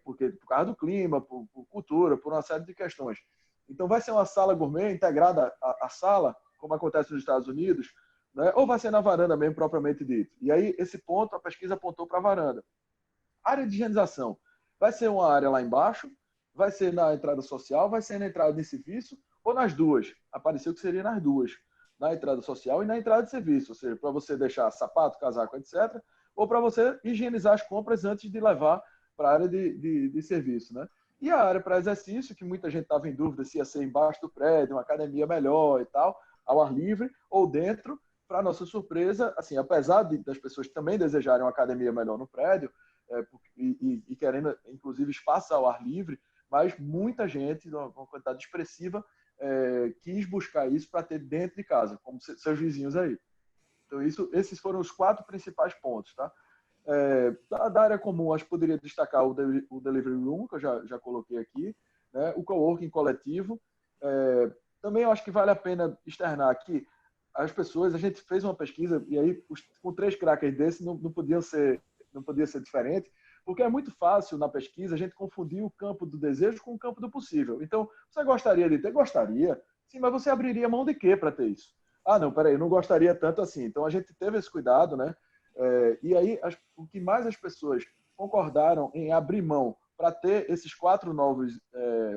S2: por causa do clima, por cultura, por uma série de questões. Então vai ser uma sala gourmet integrada à sala, como acontece nos Estados Unidos, né? Ou vai ser na varanda mesmo, propriamente dito. E aí, esse ponto, a pesquisa apontou para a varanda. Área de higienização. Vai ser uma área lá embaixo, vai ser na entrada social, vai ser na entrada de serviço, ou nas duas. Apareceu que seria nas duas. Na entrada social e na entrada de serviço. Ou seja, para você deixar sapato, casaco, etc. Ou para você higienizar as compras antes de levar para a área de serviço, né? E a área para exercício, que muita gente estava em dúvida se ia ser embaixo do prédio, uma academia melhor e tal, ao ar livre, ou dentro. Para nossa surpresa, assim, apesar das pessoas também desejarem uma academia melhor no prédio, e querendo, inclusive, espaço ao ar livre, mas muita gente, uma quantidade expressiva, quis buscar isso para ter dentro de casa, como seus vizinhos aí. Então, esses foram os 4 principais pontos, tá? Da área comum, acho que poderia destacar o Delivery Room, que eu já coloquei aqui, né? O coworking coletivo. Também eu acho que vale a pena externar que as pessoas, a gente fez uma pesquisa, e aí com 3 crackers desses não podia ser diferente, porque é muito fácil na pesquisa a gente confundir o campo do desejo com o campo do possível. Então, você gostaria de ter? Gostaria. Sim, mas você abriria mão de quê para ter isso? Ah, não, peraí, não gostaria tanto assim. Então, a gente teve esse cuidado, né? E aí, o que mais as pessoas concordaram em abrir mão para ter esses 4 novos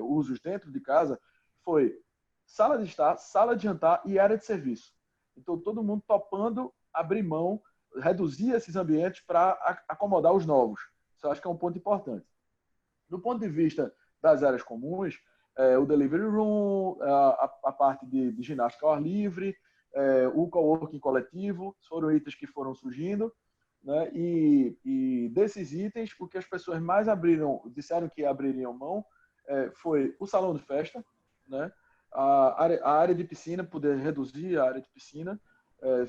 S2: usos dentro de casa foi sala de estar, sala de jantar e área de serviço. Então, todo mundo topando abrir mão, reduzir esses ambientes para acomodar os novos. Isso eu acho que é um ponto importante. Do ponto de vista das áreas comuns, o delivery room, a parte de ginástica ao ar livre, o coworking coletivo, foram itens que foram surgindo, né? E desses itens, o que as pessoas mais disseram que abririam mão, foi o salão de festa, né? A área de piscina, poder reduzir a área de piscina,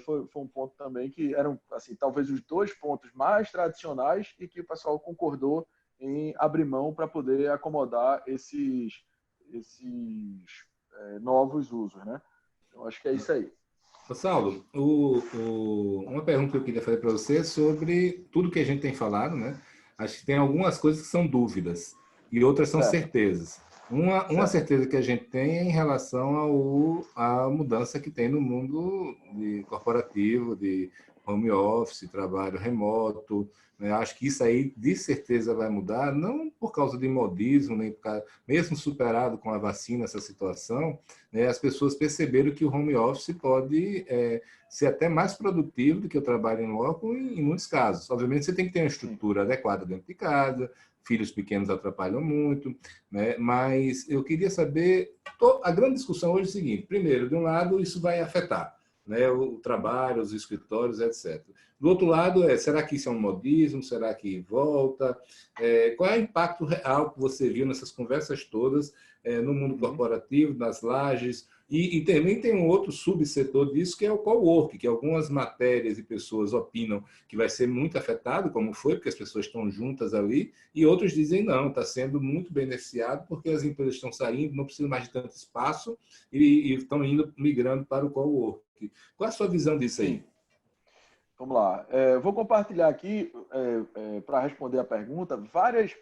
S2: foi um ponto também que eram, assim, talvez os 2 pontos mais tradicionais e que o pessoal concordou em abrir mão para poder acomodar esses novos usos, né? Então, acho que é isso aí.
S1: Saulo, uma pergunta que eu queria fazer para você é sobre tudo que a gente tem falado, né? Acho que tem algumas coisas que são dúvidas e outras são
S2: Certo.
S1: certezas. Uma certeza que a gente tem é em relação à mudança que tem no mundo corporativo, de home office, trabalho remoto, né? Acho que isso aí, de certeza, vai mudar, não por causa de modismo, nem por causa, mesmo superado com a vacina essa situação, né? As pessoas perceberam que o home office pode ser até mais produtivo do que o trabalho em loco em muitos casos. Obviamente, você tem que ter uma estrutura adequada dentro de casa, filhos pequenos atrapalham muito, né? Mas eu queria saber, a grande discussão hoje é o seguinte: primeiro, de um lado, isso vai afetar, né, o trabalho, os escritórios, etc. Do outro lado, será que isso é um modismo? Será que volta? Qual é o impacto real que você viu nessas conversas todas no mundo corporativo, nas lajes? E também tem um outro subsetor disso, que é o cowork, que algumas matérias e pessoas opinam que vai ser muito afetado, como foi, porque as pessoas estão juntas ali, e outros dizem não, está sendo muito beneficiado porque as empresas estão saindo, não precisam mais de tanto espaço e estão migrando para o cowork. Qual é a sua visão disso aí?
S2: Sim. Vamos lá. Vou compartilhar aqui, para responder a pergunta, várias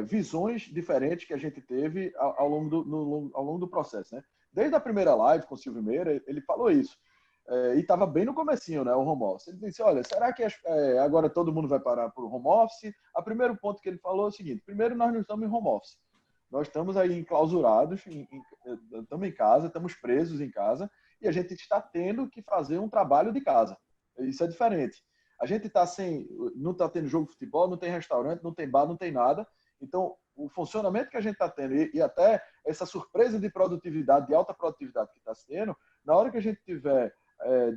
S2: visões diferentes que a gente teve ao longo do processo, né? Desde a primeira live com o Silvio Meira, ele falou isso. E estava bem no comecinho, né, o home office. Ele disse, olha, será que agora todo mundo vai parar para o home office? O primeiro ponto que ele falou é o seguinte: primeiro, nós não estamos em home office. Nós estamos aí enclausurados, estamos em casa, estamos presos em casa, e a gente está tendo que fazer um trabalho de casa. Isso é diferente. A gente não está tendo jogo de futebol, não tem restaurante, não tem bar, não tem nada. Então, o funcionamento que a gente está tendo e até essa surpresa de produtividade, de alta produtividade que está tendo, na hora que a gente estiver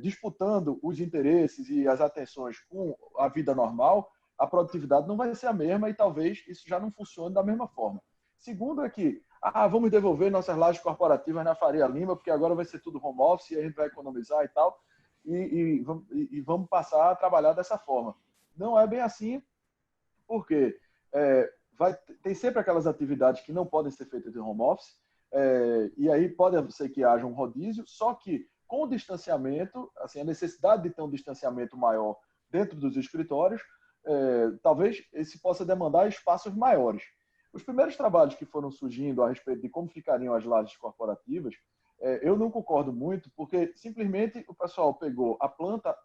S2: disputando os interesses e as atenções com a vida normal, a produtividade não vai ser a mesma e talvez isso já não funcione da mesma forma. Segundo é que, vamos devolver nossas lajes corporativas na Faria Lima, porque agora vai ser tudo home office e a gente vai economizar e tal, e vamos passar a trabalhar dessa forma. Não é bem assim, porque tem sempre aquelas atividades que não podem ser feitas de home office, e aí pode ser que haja um rodízio, só que com o distanciamento, assim, a necessidade de ter um distanciamento maior dentro dos escritórios, talvez esse possa demandar espaços maiores. Os primeiros trabalhos que foram surgindo a respeito de como ficariam as lajes corporativas, eu não concordo muito, porque simplesmente o pessoal pegou a planta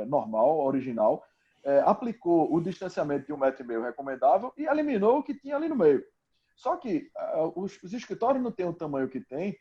S2: normal, original, aplicou o distanciamento de 1,5 metro recomendável e eliminou o que tinha ali no meio. Só que os escritórios não têm o tamanho que tem,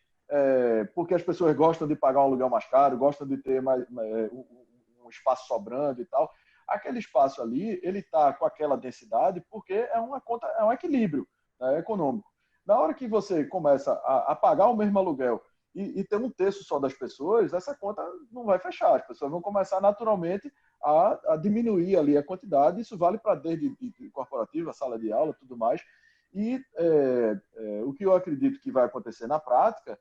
S2: porque as pessoas gostam de pagar um aluguel mais caro, gostam de ter um espaço sobrando e tal. Aquele espaço ali, ele está com aquela densidade porque é um equilíbrio, né, econômico. Na hora que você começa a pagar o mesmo aluguel e ter um terço só das pessoas, essa conta não vai fechar. As pessoas vão começar naturalmente a diminuir ali a quantidade. Isso vale para desde corporativa, sala de aula, tudo mais. E o que eu acredito que vai acontecer na prática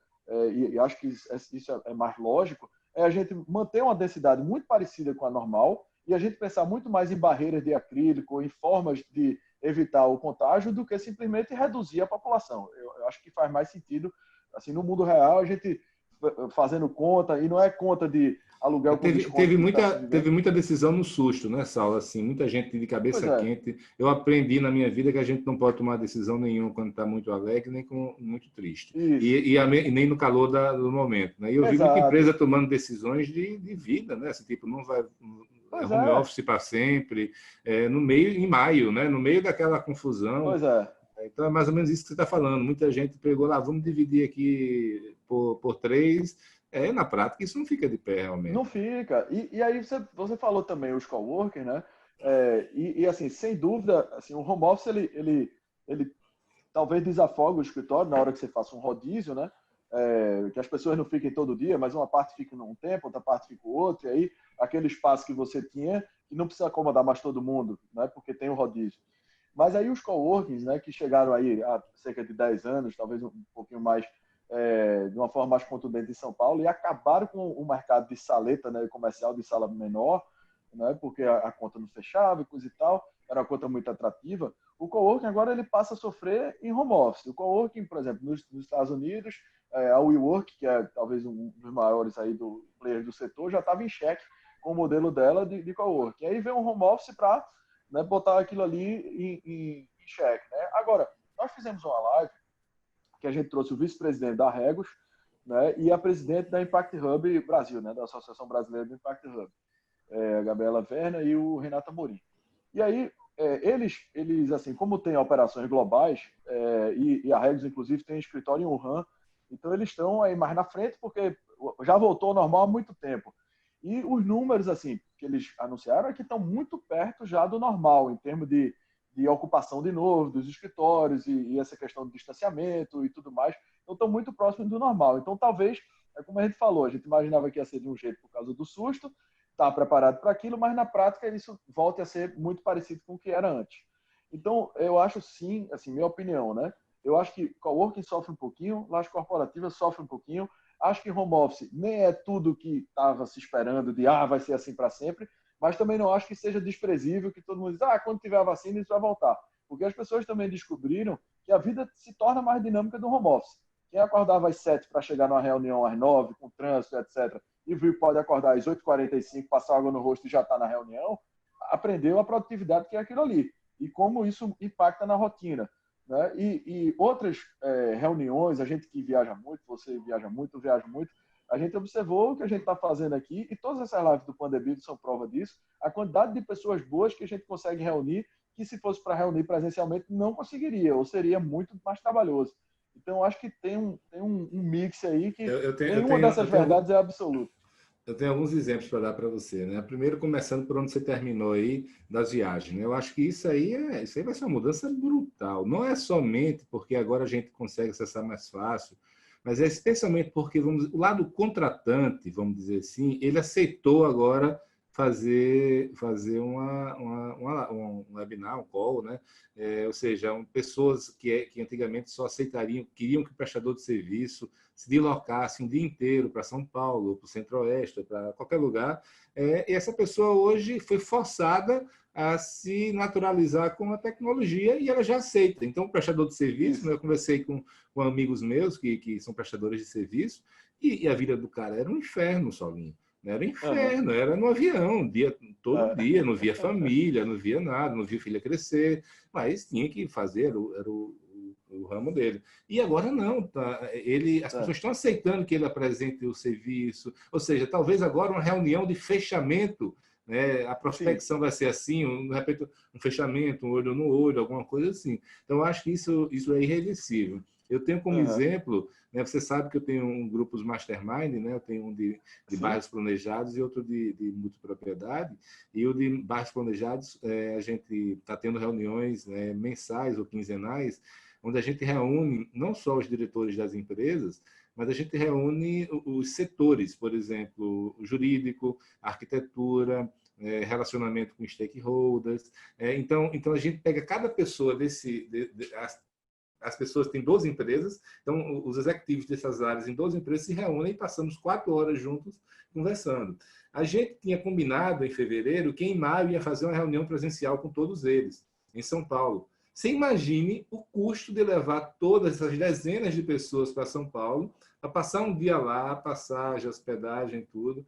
S2: e acho que isso é mais lógico, é a gente manter uma densidade muito parecida com a normal e a gente pensar muito mais em barreiras de acrílico, em formas de evitar o contágio, do que simplesmente reduzir a população. Eu acho que faz mais sentido, assim, no mundo real, a gente fazendo conta, e não é conta de aluguel com desconto que está se vivendo.
S1: Teve muita decisão no susto, né, Saulo? Assim, muita gente de
S2: Pois
S1: cabeça
S2: é.
S1: quente. Eu aprendi na minha vida que a gente não pode tomar decisão nenhuma quando está muito alegre, nem muito triste.
S2: Isso.
S1: E nem no calor do momento. Né? E eu vi muita
S2: Exato.
S1: empresa tomando decisões de vida, né? Assim, tipo, não vai. É
S2: Pois
S1: home
S2: é.
S1: office para sempre, no meio, em maio, né? No meio daquela confusão.
S2: Pois é.
S1: Então é mais ou menos isso que você está falando. Muita gente pegou lá, vamos dividir aqui por três. Na prática, isso não fica de pé realmente.
S2: Não fica. E aí você falou também os coworkers, né? Assim, sem dúvida, assim, o home office ele talvez desafoga o escritório na hora que você faça um rodízio, né? Que as pessoas não fiquem todo dia, mas uma parte fica num tempo, outra parte fica outro, e aí aquele espaço que você tinha, que não precisa acomodar mais todo mundo, né? Porque tem o rodízio. Mas aí os coworkings, né, que chegaram aí há cerca de 10 anos, talvez um pouquinho mais, de uma forma mais contundente em São Paulo, e acabaram com o mercado de saleta, né, comercial de sala menor, né, porque a conta não fechava e coisa e tal, era uma conta muito atrativa. O coworking agora ele passa a sofrer em home office. O coworking, por exemplo, nos Estados Unidos, a WeWork, que é talvez um dos maiores aí do players do setor, já estava em xeque com o modelo dela de coworking. E aí vem um home office para, né, botar aquilo ali em xeque. Né? Agora, nós fizemos uma live que a gente trouxe o vice-presidente da Regos, né, e a presidente da Impact Hub Brasil, né, da Associação Brasileira do Impact Hub, a Gabriela Werner e o Renato Amorim. E aí, eles assim, como tem operações globais, e a Regos, inclusive, tem escritório em Wuhan, então eles estão aí mais na frente, porque já voltou ao normal há muito tempo. E os números, assim, que eles anunciaram é que estão muito perto já do normal, em termos de ocupação de novo, dos escritórios e essa questão do distanciamento e tudo mais. Então, estão muito próximos do normal. Então, talvez, como a gente falou, a gente imaginava que ia ser de um jeito por causa do susto, está preparado para aquilo, mas na prática isso volta a ser muito parecido com o que era antes. Então, eu acho sim, assim, minha opinião, né? Eu acho que coworking sofre um pouquinho, laje corporativa sofre um pouquinho, acho que home office nem é tudo que estava se esperando de vai ser assim para sempre, mas também não acho que seja desprezível que todo mundo diz, quando tiver a vacina isso vai voltar. Porque as pessoas também descobriram que a vida se torna mais dinâmica do home office. Quem acordava às 7 para chegar numa reunião às 9, com trânsito, etc., e viu que pode acordar às 8h45, passar água no rosto e já está na reunião, aprendeu a produtividade que é aquilo ali. E como isso impacta na rotina. Né? E outras reuniões, a gente que viaja muito, você viaja muito, eu viajo muito, a gente observou o que a gente está fazendo aqui, e todas essas lives do Pandemia são prova disso, a quantidade de pessoas boas que a gente consegue reunir, que se fosse para reunir presencialmente, não conseguiria, ou seria muito mais trabalhoso. Então, acho que tem um mix aí que nenhuma dessas verdades é absoluta.
S1: Eu tenho alguns exemplos para dar para você, né? Primeiro, começando por onde você terminou aí, das viagens, né? Eu acho que isso aí vai ser uma mudança brutal. Não é somente porque agora a gente consegue acessar mais fácil, mas é especialmente porque o lado contratante, vamos dizer assim, ele aceitou agora fazer um webinar, um call, né? Ou seja, pessoas que antigamente só aceitariam, queriam que o prestador de serviço se deslocasse um dia inteiro para São Paulo, para o Centro-Oeste, para qualquer lugar, e essa pessoa hoje foi forçada a se naturalizar com a tecnologia e ela já aceita. Então, o prestador de serviço, né, eu conversei com amigos meus que são prestadores de serviço, e a vida do cara era um inferno, Solinho. Era um inferno, era no avião, todo dia, não via família, não via nada, não via filha crescer, mas tinha que fazer, era o ramo dele. E agora não, as pessoas estão aceitando que ele apresente o serviço, ou seja, talvez agora uma reunião de fechamento, né, a prospecção vai ser assim, de repente um fechamento, um olho no olho, alguma coisa assim. Então, eu acho que isso é irreversível. Eu tenho como exemplo, né, você sabe que eu tenho um grupo mastermind, né, eu tenho um de bairros planejados e outro de multipropriedade, e o de bairros planejados, a gente está tendo reuniões, né, mensais ou quinzenais, onde a gente reúne não só os diretores das empresas, mas a gente reúne os setores, por exemplo, o jurídico, arquitetura, relacionamento com stakeholders. Então a gente pega cada pessoa as pessoas têm 12 empresas, então os executivos dessas áreas em 12 empresas se reúnem e passamos 4 horas juntos conversando. A gente tinha combinado em fevereiro que em maio ia fazer uma reunião presencial com todos eles, em São Paulo. Você imagine o custo de levar todas essas dezenas de pessoas para São Paulo, para passar um dia lá, passagem, hospedagem, tudo.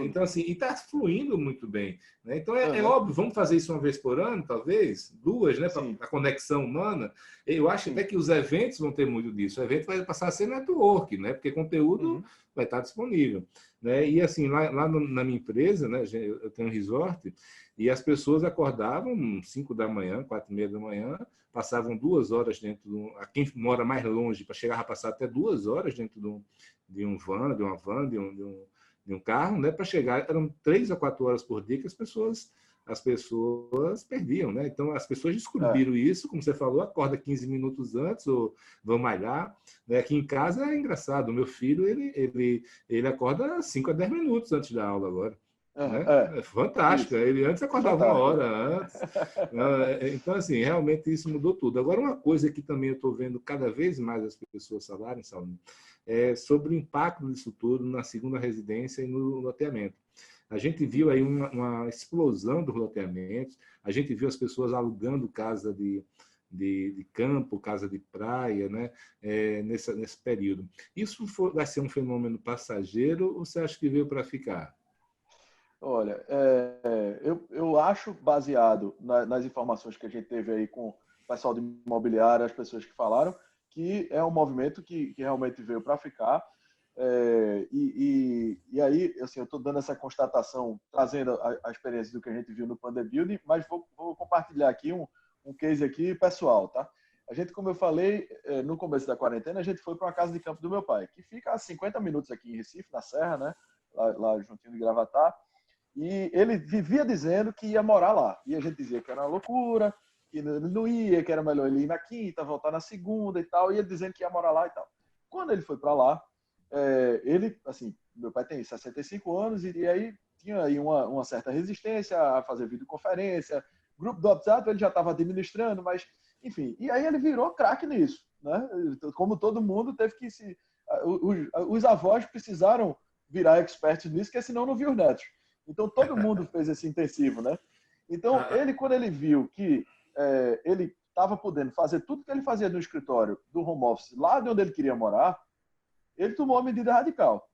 S1: Então, assim, e está fluindo muito bem. Né? Então, é óbvio, vamos fazer isso uma vez por ano, talvez, 2, né, para a conexão humana. Eu acho até que os eventos vão ter muito disso. O evento vai passar a ser network, né, porque conteúdo vai estar disponível. Né? E, assim, lá na minha empresa, né, eu tenho um resort, e as pessoas acordavam 5 da manhã, 4:30 da manhã, passavam 2 horas dentro de a quem mora mais longe, para chegar a passar até 2 horas dentro de um carro, né? Para chegar, eram 3 a 4 horas por dia que as pessoas perdiam, né? Então, as pessoas descobriram isso, como você falou, acorda 15 minutos antes ou vão malhar. Né? Aqui em casa é engraçado, o meu filho, ele acorda 5 a 10 minutos antes da aula agora. Né? É fantástico. Isso. Ele antes acordava 1 hora antes. Então, assim, realmente isso mudou tudo. Agora, uma coisa que também eu estou vendo cada vez mais as pessoas falarem, Saulo, é sobre o impacto disso tudo na segunda residência e no loteamento. A gente viu aí uma explosão dos loteamentos, a gente viu as pessoas alugando casa de campo, casa de praia, né? Nesse período. Isso vai ser um fenômeno passageiro ou você acha que veio para ficar?
S2: Olha, eu acho, baseado nas informações que a gente teve aí com o pessoal de imobiliária, as pessoas que falaram, que é um movimento que realmente veio para ficar. E aí, assim, eu estou dando essa constatação, trazendo a experiência do que a gente viu no Panda Building, mas vou compartilhar aqui um case aqui pessoal, tá? A gente, como eu falei, no começo da quarentena, a gente foi para uma casa de campo do meu pai, que fica a 50 minutos aqui em Recife, na Serra, né? Lá juntinho de Gravatá. E ele vivia dizendo que ia morar lá. E a gente dizia que era uma loucura, que ele não ia, que era melhor ele ir na quinta, voltar na segunda e tal. E ele dizendo que ia morar lá e tal. Quando ele foi para lá, ele, assim, meu pai tem 65 anos e aí tinha aí uma certa resistência a fazer videoconferência. Grupo do WhatsApp ele já estava administrando, mas, enfim. E aí ele virou craque nisso, né? Como todo mundo teve que os avós precisaram virar experts nisso, porque senão não viu os netos. Então, todo mundo fez esse intensivo, né? Então, quando ele viu que ele estava podendo fazer tudo que ele fazia no escritório do home office, lá de onde ele queria morar, ele tomou uma medida radical.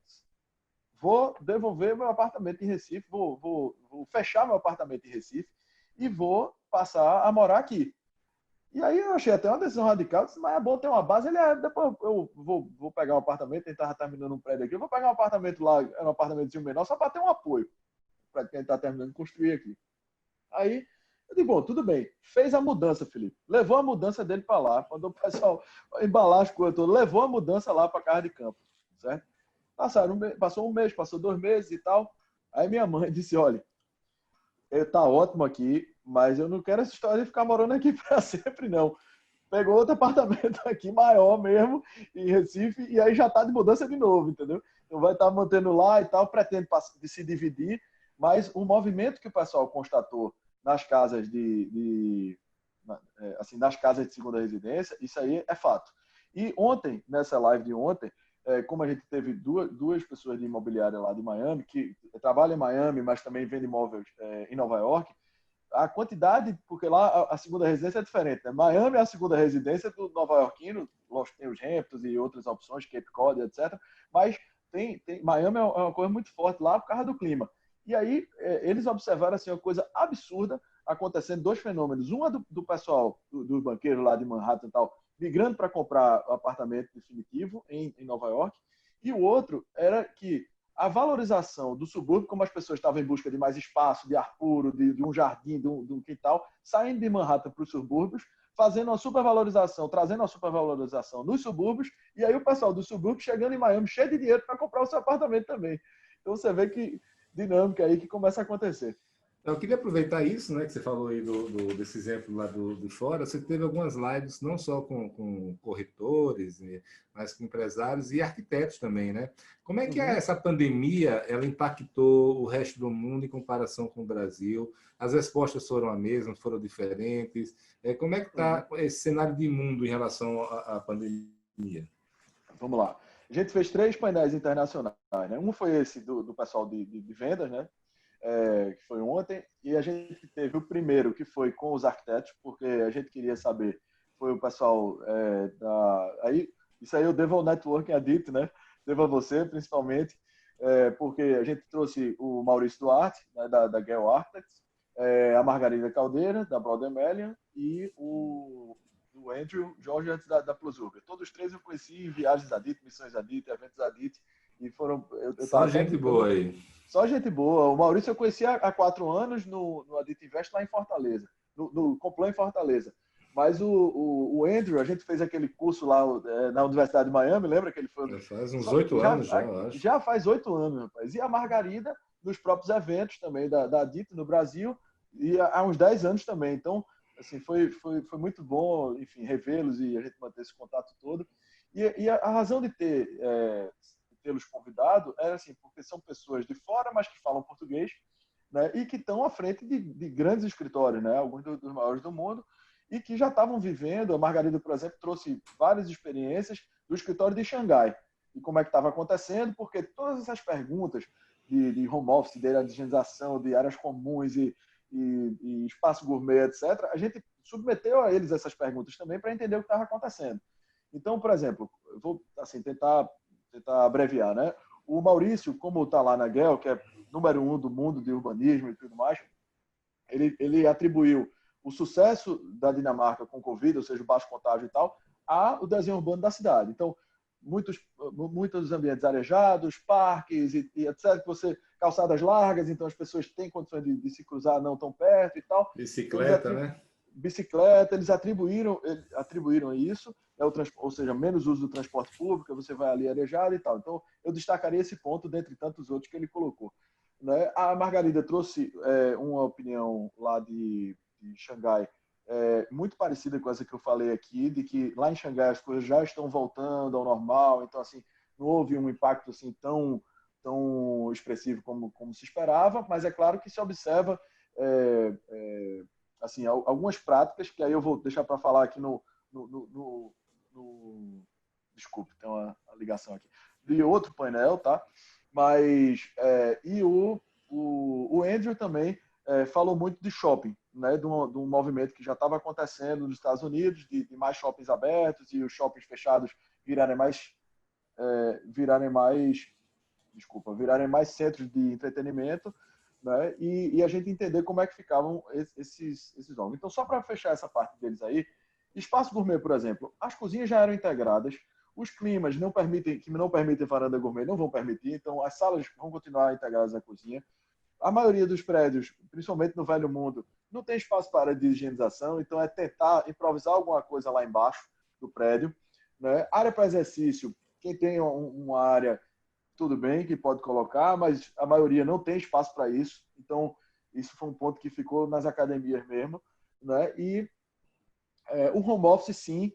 S2: Vou devolver meu apartamento em Recife, vou fechar meu apartamento em Recife e vou passar a morar aqui. E aí eu achei até uma decisão radical, disse, mas é bom ter uma base. Depois eu vou pegar um apartamento, ele estava terminando um prédio aqui, eu vou pegar um apartamento lá, era um apartamentozinho menor, só para ter um apoio para quem está terminando de construir aqui. Aí, eu digo, bom, tudo bem. Fez a mudança, Felipe. Levou a mudança dele para lá, mandou o pessoal embalar as coisas todas, levou a mudança lá para a casa de campo, certo? Passou um mês, passou 2 meses e tal. Aí minha mãe disse, olha, tá ótimo aqui, mas eu não quero essa história de ficar morando aqui para sempre, não. Pegou outro apartamento aqui maior mesmo, em Recife, e aí já está de mudança de novo, entendeu? Então vai estar mantendo lá e tal, pretende se dividir, mas o movimento que o pessoal constatou nas casas nas casas de segunda residência, isso aí é fato. E ontem, nessa live de ontem, como a gente teve duas pessoas de imobiliária lá de Miami, que trabalham em Miami, mas também vendem imóveis em Nova York, a quantidade, porque lá a segunda residência é diferente, né? Miami é a segunda residência do nova-iorquino, tem os Hamptons e outras opções, Cape Cod, etc. Mas Miami é uma coisa muito forte lá por causa do clima. E aí, eles observaram assim, uma coisa absurda acontecendo, 2 fenômenos. Um é do pessoal, do banqueiro lá de Manhattan e tal, migrando para comprar o apartamento definitivo em Nova York. E o outro era que a valorização do subúrbio, como as pessoas estavam em busca de mais espaço, de ar puro, de um jardim, de um quintal, saindo de Manhattan para os subúrbios, fazendo uma supervalorização, trazendo uma supervalorização nos subúrbios, e aí o pessoal do subúrbio chegando em Miami cheio de dinheiro para comprar o seu apartamento também. Então você vê que dinâmica aí que começa a acontecer.
S1: Eu queria aproveitar isso, né, que você falou aí desse exemplo lá de fora. Você teve algumas lives não só com corretores, mas com empresários e arquitetos também, né? Como é que
S2: Uhum.
S1: essa pandemia ela impactou o resto do mundo em comparação com o Brasil? As respostas foram as mesmas, foram diferentes? Como é que
S2: Uhum.
S1: está esse cenário de mundo em relação à pandemia?
S2: Vamos lá. A gente fez 3 painéis internacionais, né? Um foi esse do pessoal de vendas, né? Que foi ontem, e a gente teve o primeiro, que foi com os arquitetos, porque a gente queria saber, foi o pessoal isso aí eu devo ao Networking Addict, né? Devo a você, principalmente, porque a gente trouxe o Maurício Duarte, né, da Gale Architects, a Margarida Caldeira, da Broad Melian, e o Andrew Jorge da Plus Urban. Todos os 3 eu conheci em viagens Adit, missões Adit, eventos Adit, e foram... Eu
S1: Só
S2: tava até
S1: gente
S2: brincando.
S1: boa aí.
S2: Só gente boa. O Maurício eu conheci há 4 anos no Adit Invest lá em Fortaleza, no Complô em Fortaleza. Mas o Andrew, a gente fez aquele curso lá na Universidade de Miami, lembra que ele foi?
S1: Faz uns 8 anos já, eu acho.
S2: Já faz 8 anos, rapaz. E a Margarida, nos próprios eventos também da Adit no Brasil, e há uns 10 anos também. Então, assim, foi muito bom, enfim, revê-los e a gente manter esse contato todo. E a razão de tê-los convidado era assim, porque são pessoas de fora, mas que falam português, né, e que estão à frente de grandes escritórios, né, alguns dos maiores do mundo, e que já estavam vivendo. A Margarida, por exemplo, trouxe várias experiências do escritório de Xangai, e como é que estava acontecendo, porque todas essas perguntas de home office, de higienização, de áreas comuns e espaço gourmet, etc., a gente submeteu a eles essas perguntas também para entender o que estava acontecendo. Então, por exemplo, eu vou assim, tentar abreviar, né? O Maurício, como está lá na GEL, que é número 1 do mundo de urbanismo e tudo mais, ele atribuiu o sucesso da Dinamarca com Covid, ou seja, o baixo contágio e tal, ao desenho urbano da cidade. Então, muitos ambientes arejados, parques e etc. Calçadas largas, então as pessoas têm condições de se cruzar não tão perto e tal.
S1: Bicicleta, né?
S2: Bicicleta, eles atribuíram isso, ou seja, menos uso do transporte público, você vai ali arejado e tal. Então, eu destacaria esse ponto dentre tantos outros que ele colocou. Né? A Margarida trouxe uma opinião lá de Xangai muito parecida com essa que eu falei aqui, de que lá em Xangai as coisas já estão voltando ao normal, então assim, não houve um impacto assim tão expressivo como se esperava, mas é claro que se observa assim, algumas práticas, que aí eu vou deixar para falar aqui desculpe, tem uma ligação aqui, de outro painel, tá? Mas, e o Andrew também falou muito de shopping, né? De um movimento que já estava acontecendo nos Estados Unidos, de mais shoppings abertos e os shoppings fechados virarem mais centros de entretenimento, né? E a gente entender como é que ficavam esses órgãos. Então, só para fechar essa parte deles aí, espaço gourmet, por exemplo, as cozinhas já eram integradas, os climas que não permitem varanda gourmet não vão permitir, então as salas vão continuar integradas à cozinha. A maioria dos prédios, principalmente no Velho Mundo, não tem espaço para de higienização, então é tentar improvisar alguma coisa lá embaixo do prédio, né? Área para exercício, quem tem uma área, tudo bem, que pode colocar, mas a maioria não tem espaço para isso. Então, isso foi um ponto que ficou nas academias mesmo, né? E o home office, sim.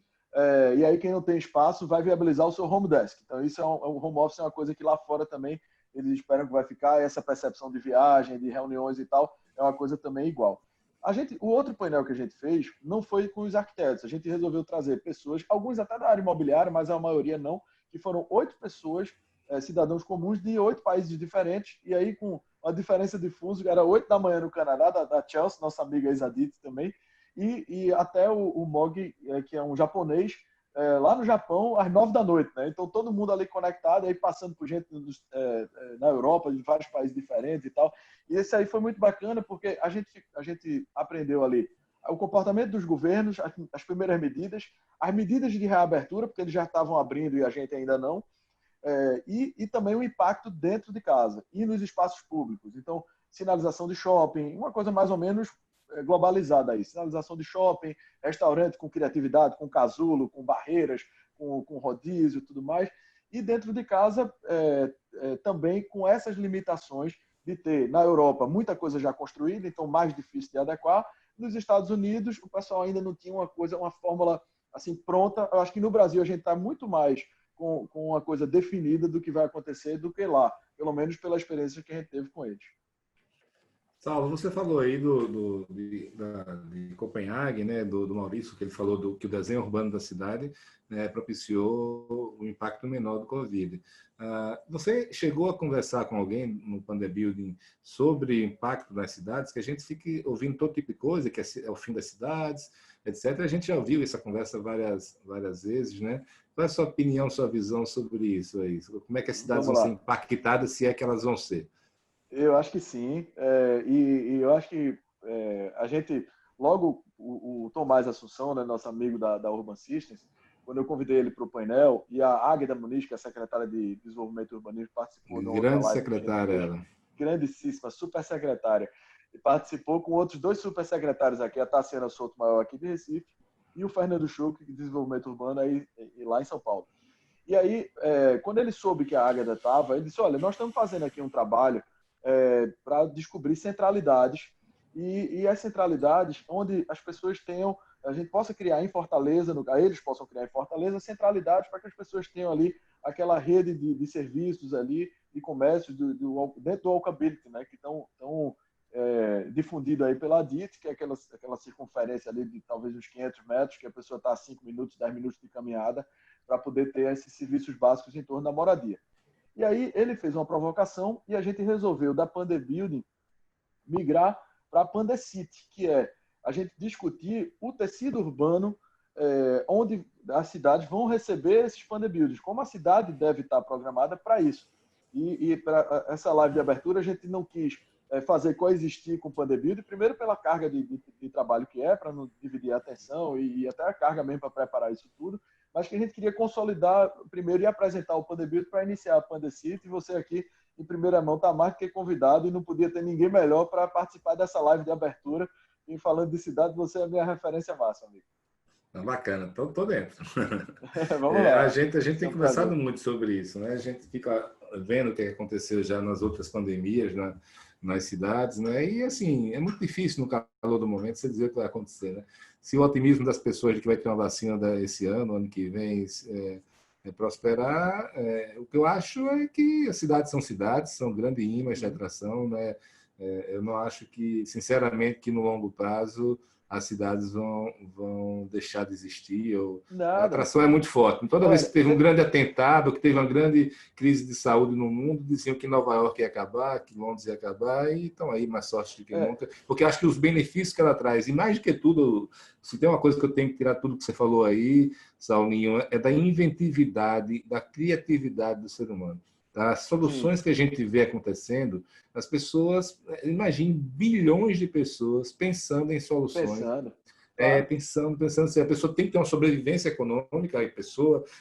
S2: E aí, quem não tem espaço vai viabilizar o seu home desk. Então, isso o home office é uma coisa que lá fora também eles esperam que vai ficar. Essa percepção de viagem, de reuniões e tal, é uma coisa também igual. O outro painel que a gente fez não foi com os arquitetos. A gente resolveu trazer pessoas, alguns até da área imobiliária, mas a maioria não, que foram 8 pessoas, cidadãos comuns de 8 países diferentes, e aí com a diferença de fuso, era 8 da manhã no Canadá, da Chelsea, nossa amiga Isadit também, e até o Mog, que é um japonês, lá no Japão, às 9 da noite, né? Então todo mundo ali conectado, aí passando por gente na Europa, de vários países diferentes e tal. E esse aí foi muito bacana, porque a gente aprendeu ali o comportamento dos governos, as primeiras medidas, as medidas de reabertura, porque eles já estavam abrindo e a gente ainda não, e também o impacto dentro de casa e nos espaços públicos. Então, sinalização de shopping, uma coisa mais ou menos globalizada aí. Sinalização de shopping, restaurante com criatividade, com casulo, com barreiras, com rodízio e tudo mais. E dentro de casa, também com essas limitações de ter, na Europa, muita coisa já construída, então mais difícil de adequar. Nos Estados Unidos, o pessoal ainda não tinha uma fórmula assim pronta. Eu acho que no Brasil a gente está muito mais com uma coisa definida do que vai acontecer do que lá, pelo menos pela experiência que a gente teve com eles.
S1: Saulo, você falou aí de Copenhague, né, do Maurício, que ele falou que o desenho urbano da cidade, né, propiciou o impacto menor do Covid. Você chegou a conversar com alguém no Pandebuilding sobre o impacto das cidades, que a gente fica ouvindo todo tipo de coisa, que é o fim das cidades, etc. A gente já ouviu essa conversa várias vezes, né? Qual é a sua opinião, sua visão sobre isso aí? Como é que as cidades vão ser impactadas, se é que elas vão ser?
S2: Eu acho que sim, e eu acho que a gente, logo o Tomás Assunção, né, nosso amigo da Urban Systems, quando eu convidei ele para o painel, e a Águeda Muniz, que é a secretária de Desenvolvimento e Urbanismo, participou de uma outra
S1: Grande
S2: live
S1: secretária ela.
S2: Grandíssima, super secretária, e participou com outros 2 super secretários aqui, a Tassiana Souto Maior aqui de Recife, e o Fernando Schuch, de Desenvolvimento Urbano aí lá em São Paulo. E aí, quando ele soube que a Águeda estava, ele disse, olha, nós estamos fazendo aqui um trabalho para descobrir centralidades e as centralidades onde as pessoas tenham, a gente possa criar em Fortaleza, eles possam criar em Fortaleza centralidades para que as pessoas tenham ali aquela rede de serviços ali, de comércio dentro do walkability, né, que estão difundido aí pela DIT, que é aquela circunferência ali de talvez uns 500 metros, que a pessoa está a 5 minutos, 10 minutos de caminhada, para poder ter esses serviços básicos em torno da moradia. E aí ele fez uma provocação e a gente resolveu, da Pandebuilding, migrar para a Pandecity, que é a gente discutir o tecido urbano onde as cidades vão receber esses Pandebuildings, como a cidade deve estar programada para isso. E para essa live de abertura, a gente não quis fazer coexistir com o Pandebuilding, primeiro pela carga de trabalho que para não dividir a atenção e até a carga mesmo para preparar isso tudo, mas que a gente queria consolidar primeiro e apresentar o Pandebuilding para iniciar a Pandecity, e você aqui em primeira mão está mais do que convidado e não podia ter ninguém melhor para participar dessa live de abertura. E falando de cidade, você é a minha referência máxima, amigo.
S1: Bacana, tô dentro.
S2: Vamos lá.
S1: A gente tem conversado muito sobre isso, né? A gente fica vendo o que aconteceu já nas outras pandemias, né? Nas cidades, né? E assim, é muito difícil no calor do momento você dizer o que vai acontecer, né? Se o otimismo das pessoas de que vai ter uma vacina esse ano que vem, prosperar, o que eu acho é que as cidades são grandes ímãs de atração, né? Eu não acho que, sinceramente, que no longo prazo as cidades vão deixar de existir. A atração é muito forte. Toda vez que teve um grande atentado, que teve uma grande crise de saúde no mundo, diziam que Nova York ia acabar, que Londres ia acabar, e estão aí mais sorte do que nunca. Porque acho que os benefícios que ela traz, e mais do que tudo, se tem uma coisa que eu tenho que tirar tudo que você falou aí, Saulinho, é da inventividade, da criatividade do ser humano. As soluções que a gente vê acontecendo, as pessoas, imagine bilhões de pessoas pensando em soluções. Pensando assim, a pessoa tem que ter uma sobrevivência econômica,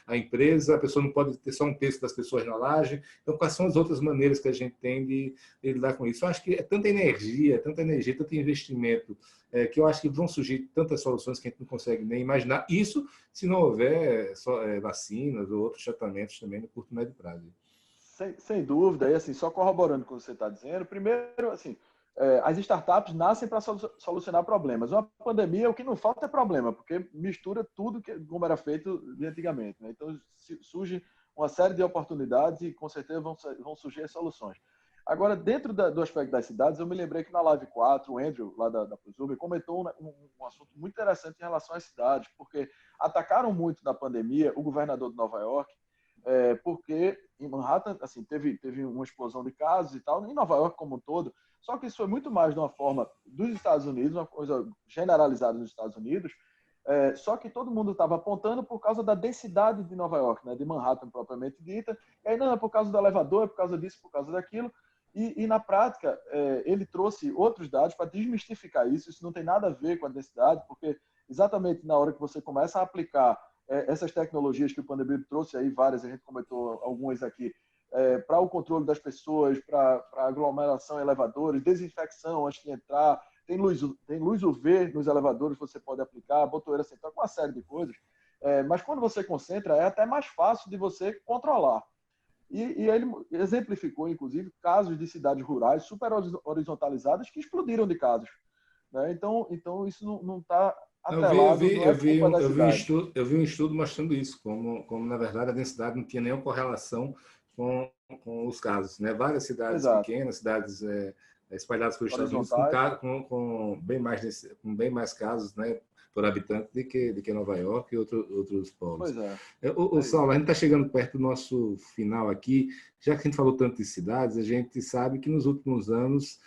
S1: a empresa, a pessoa não pode ter só um terço das pessoas na laje. Então, quais são as outras maneiras que a gente tem de lidar com isso? Eu acho que é tanta energia, tanto investimento, que eu acho que vão surgir tantas soluções que a gente não consegue nem imaginar. Isso se não houver vacinas ou outros tratamentos também no curto e médio prazo.
S2: Sem dúvida, e assim, só corroborando com o que você está dizendo, primeiro, assim, as startups nascem para solucionar problemas. Uma pandemia, o que não falta é problema, porque mistura tudo como era feito de antigamente, né? Então, surge uma série de oportunidades e, com certeza, vão surgir as soluções. Agora, dentro do aspecto das cidades, eu me lembrei que na Live 4, o Andrew, lá da PlusUber, comentou um assunto muito interessante em relação às cidades, porque atacaram muito na pandemia o governador de Nova York, porque em Manhattan assim, teve uma explosão de casos e tal, em Nova York como um todo, só que isso foi muito mais de uma forma dos Estados Unidos, uma coisa generalizada nos Estados Unidos, só que todo mundo estava apontando por causa da densidade de Nova York, né, de Manhattan propriamente dita, e aí não, é por causa do elevador, é por causa disso, por causa daquilo, e na prática ele trouxe outros dados para desmistificar isso não tem nada a ver com a densidade, porque exatamente na hora que você começa a aplicar essas tecnologias que o Pandebuilding trouxe aí, várias, a gente comentou algumas aqui, para o controle das pessoas, para aglomeração em elevadores, desinfecção antes de entrar, tem luz UV nos elevadores, você pode aplicar, botoeira central, uma série de coisas, mas quando você concentra, é até mais fácil de você controlar. E ele exemplificou, inclusive, casos de cidades rurais super horizontalizadas que explodiram de casos. Né? Então isso não está atrelado, não é culpa da cidade.
S1: Eu vi um estudo mostrando isso, como na verdade a densidade não tinha nenhuma correlação com os casos. Né? Várias cidades
S2: Exato.
S1: pequenas, cidades espalhadas pelos Estados Unidos, com bem mais casos, né, por habitante do que Nova York e outros polos.
S2: Pois é.
S1: Saulo, a gente está chegando perto do nosso final aqui. Já que a gente falou tanto de cidades, a gente sabe que nos últimos anos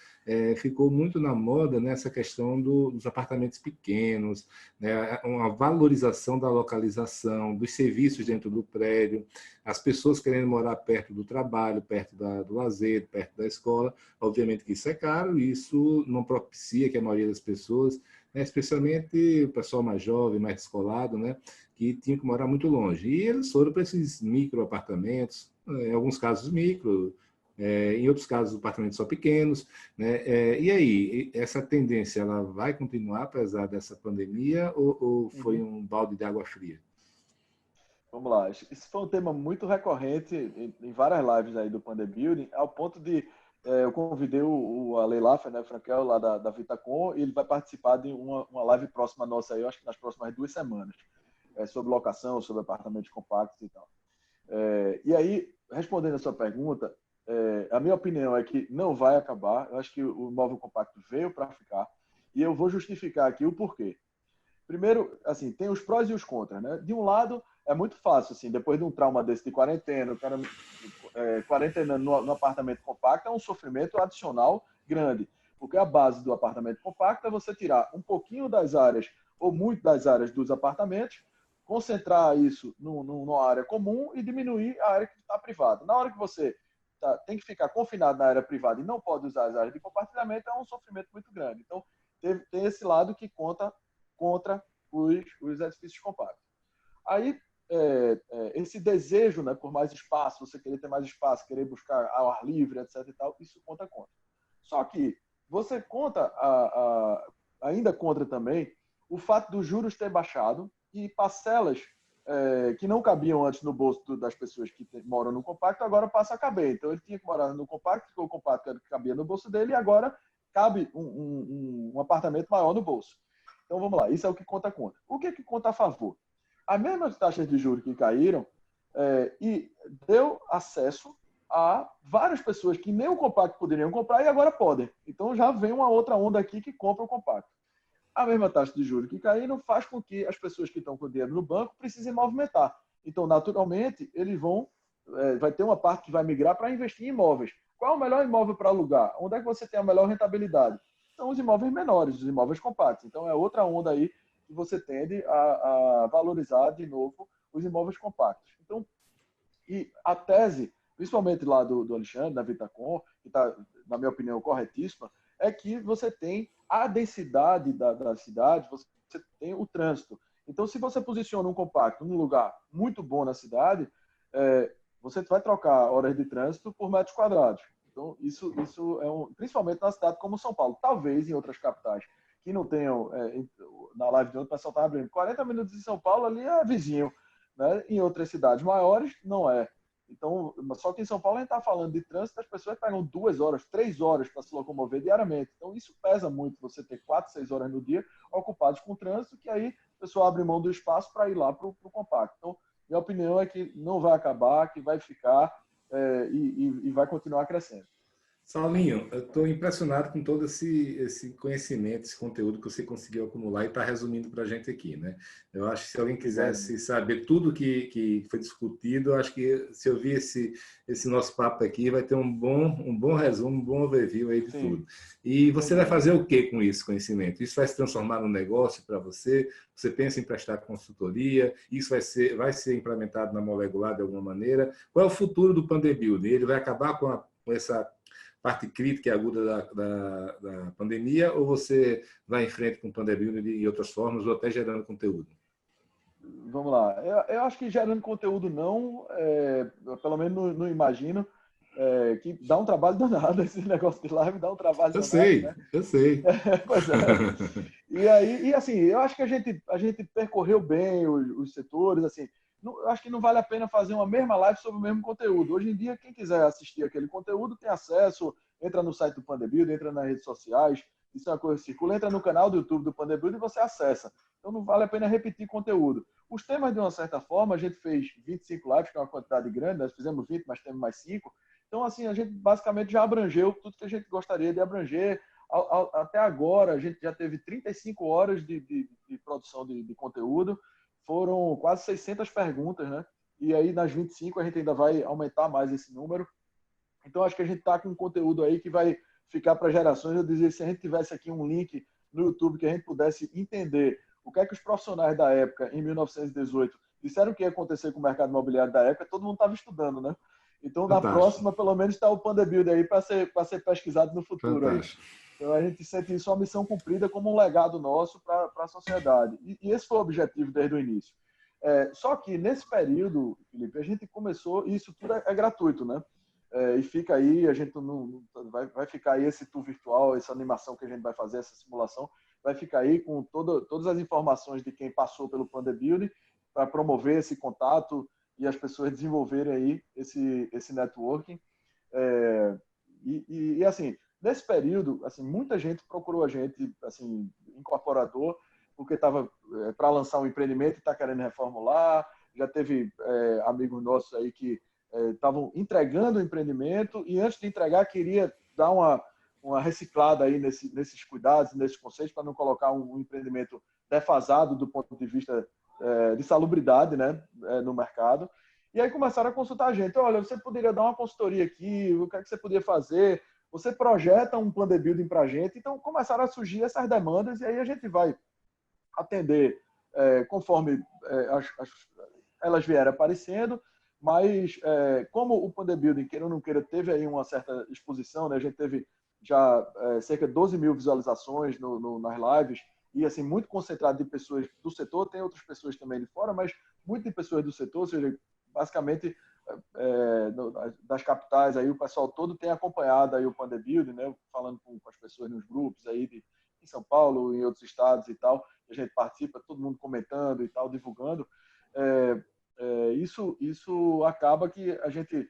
S1: ficou muito na moda, né, essa questão dos apartamentos pequenos, né, uma valorização da localização, dos serviços dentro do prédio, as pessoas querendo morar perto do trabalho, perto do lazer, perto da escola. Obviamente que isso é caro e isso não propicia que a maioria das pessoas, né, especialmente o pessoal mais jovem, mais descolado, né, que tinha que morar muito longe. E eles foram para esses microapartamentos, em alguns casos micro, em outros casos apartamentos só pequenos, né? E aí, essa tendência ela vai continuar apesar dessa pandemia ou foi um balde de água fria?
S2: Vamos lá. Isso foi um tema muito recorrente em várias lives aí do Panda Building, ao ponto de eu convidei o Ale Laffer, né, Frankel, lá da Vitacom, e ele vai participar de uma live próxima nossa aí, eu acho que nas próximas 2 semanas, sobre locação, sobre apartamentos compactos e tal. E aí, respondendo a sua pergunta, a minha opinião é que não vai acabar. Eu acho que o imóvel compacto veio para ficar, e eu vou justificar aqui o porquê. Primeiro, assim, tem os prós e os contras, né? De um lado, é muito fácil, assim, depois de um trauma desse de quarentena, o cara quarentena no apartamento compacto é um sofrimento adicional grande, porque a base do apartamento compacto é você tirar um pouquinho das áreas, ou muito das áreas dos apartamentos, concentrar isso numa área comum e diminuir a área que está privada. Na hora que você tem que ficar confinado na área privada e não pode usar as áreas de compartilhamento, é um sofrimento muito grande. Então, tem esse lado que conta contra os edifícios compactos. Aí, esse desejo, né, por mais espaço, você querer ter mais espaço, querer buscar ao ar livre, etc. e tal, isso conta contra. Só que você conta ainda contra também o fato dos juros ter baixado e parcelas que não cabiam antes no bolso das pessoas que moram no compacto, agora passa a caber. Então, ele tinha que morar no compacto, porque o compacto cabia no bolso dele, e agora cabe um apartamento maior no bolso. Então, vamos lá. Isso é o que conta contra. O que conta a favor? As mesmas taxas de juros que caíram e deu acesso a várias pessoas que nem o compacto poderiam comprar e agora podem. Então, já vem uma outra onda aqui que compra o compacto. A mesma taxa de juros que caíram faz com que as pessoas que estão com dinheiro no banco precisem movimentar. Então, naturalmente, eles vai ter uma parte que vai migrar para investir em imóveis. Qual é o melhor imóvel para alugar? Onde é que você tem a melhor rentabilidade? São os imóveis menores, os imóveis compactos. Então, é outra onda aí que você tende a valorizar de novo os imóveis compactos. Então, e a tese, principalmente lá do Alexandre, da Vitacom, que está, na minha opinião, corretíssima, é que você tem a densidade da cidade, você tem o trânsito. Então, se você posiciona um compacto num lugar muito bom na cidade, você vai trocar horas de trânsito por metros quadrados. Então, isso é principalmente na cidade como São Paulo. Talvez em outras capitais que não tenham, na live de ontem, o pessoal está abrindo 40 minutos em São Paulo, ali é vizinho. Né? Em outras cidades maiores, não é. Então, só que em São Paulo a gente está falando de trânsito, as pessoas pegam 2 horas, 3 horas para se locomover diariamente. Então, isso pesa muito, você ter 4, 6 horas no dia ocupados com trânsito, que aí a pessoa abre mão do espaço para ir lá para o compacto. Então, minha opinião é que não vai acabar, que vai ficar e vai continuar crescendo.
S1: Saulinho, eu estou impressionado com todo esse conhecimento, esse conteúdo que você conseguiu acumular e está resumindo para a gente aqui, né? Eu acho que se alguém quisesse saber tudo que foi discutido, eu acho que se ouvir esse nosso papo aqui, vai ter um bom resumo, um bom overview aí de tudo. E você vai fazer o que com esse conhecimento? Isso vai se transformar num negócio para você? Você pensa em prestar consultoria? Isso vai ser implementado na Molecular de alguma maneira? Qual é o futuro do Panda Building? Ele vai acabar com essa parte crítica e aguda da pandemia, ou você vai em frente com o Panda Building de outras formas, ou até gerando conteúdo?
S2: Vamos lá. Eu acho que gerando conteúdo não, pelo menos não imagino, que dá um trabalho danado esse negócio de live, dá um trabalho danado.
S1: Eu sei.
S2: Pois é. E assim, eu acho que a gente percorreu bem os setores, assim, acho que não vale a pena fazer uma mesma live sobre o mesmo conteúdo. Hoje em dia, quem quiser assistir aquele conteúdo tem acesso, entra no site do Pandebuild, entra nas redes sociais, isso é uma coisa que circula, entra no canal do YouTube do Pandebuild e você acessa. Então não vale a pena repetir conteúdo. Os temas, de uma certa forma, a gente fez 25 lives, que é uma quantidade grande, nós fizemos 20, mas temos mais 5. Então, assim, a gente basicamente já abrangeu tudo que a gente gostaria de abranger. Até agora, a gente já teve 35 horas de produção de conteúdo, foram quase 600 perguntas, né? E aí, nas 25, a gente ainda vai aumentar mais esse número. Então, acho que a gente está com um conteúdo aí que vai ficar para gerações. Eu dizia, se a gente tivesse aqui um link no YouTube que a gente pudesse entender o que é que os profissionais da época, em 1918, disseram que ia acontecer com o mercado imobiliário da época, todo mundo estava estudando, né? Então, na próxima, pelo menos, está o Pandebuild aí para ser pesquisado no futuro. Aí. Então, a gente sente isso uma missão cumprida como um legado nosso para a sociedade. E esse foi o objetivo desde o início. Só que, nesse período, Felipe, a gente começou, e isso tudo é gratuito, né? E fica aí, a gente não vai ficar aí esse tour virtual, essa animação que a gente vai fazer, essa simulação, vai ficar aí com todas as informações de quem passou pelo Pandebuild para promover esse contato e as pessoas desenvolverem aí esse networking. E assim, nesse período, assim, muita gente procurou a gente, assim, incorporador, porque estava para lançar um empreendimento e está querendo reformular. Já teve amigos nossos aí que estavam entregando o empreendimento e antes de entregar queria dar uma reciclada aí nesses cuidados, nesses conceitos, para não colocar um empreendimento defasado do ponto de vista de salubridade, né, no mercado. E aí começaram a consultar a gente. Olha, você poderia dar uma consultoria aqui, o que é que você podia fazer? Você projeta um plan de building para a gente. Então começaram a surgir essas demandas e aí a gente vai atender conforme elas vieram aparecendo. Mas, como o Pandebuild, queira ou não queira, teve aí uma certa exposição, né? A gente teve já cerca de 12 mil visualizações nas lives, e assim, muito concentrado de pessoas do setor, tem outras pessoas também de fora, mas muito de pessoas do setor, ou seja, basicamente das capitais, aí o pessoal todo tem acompanhado aí o Pandebuild, né? Falando com as pessoas nos grupos aí em São Paulo, em outros estados e tal, a gente participa, todo mundo comentando e tal, divulgando. Isso acaba que a gente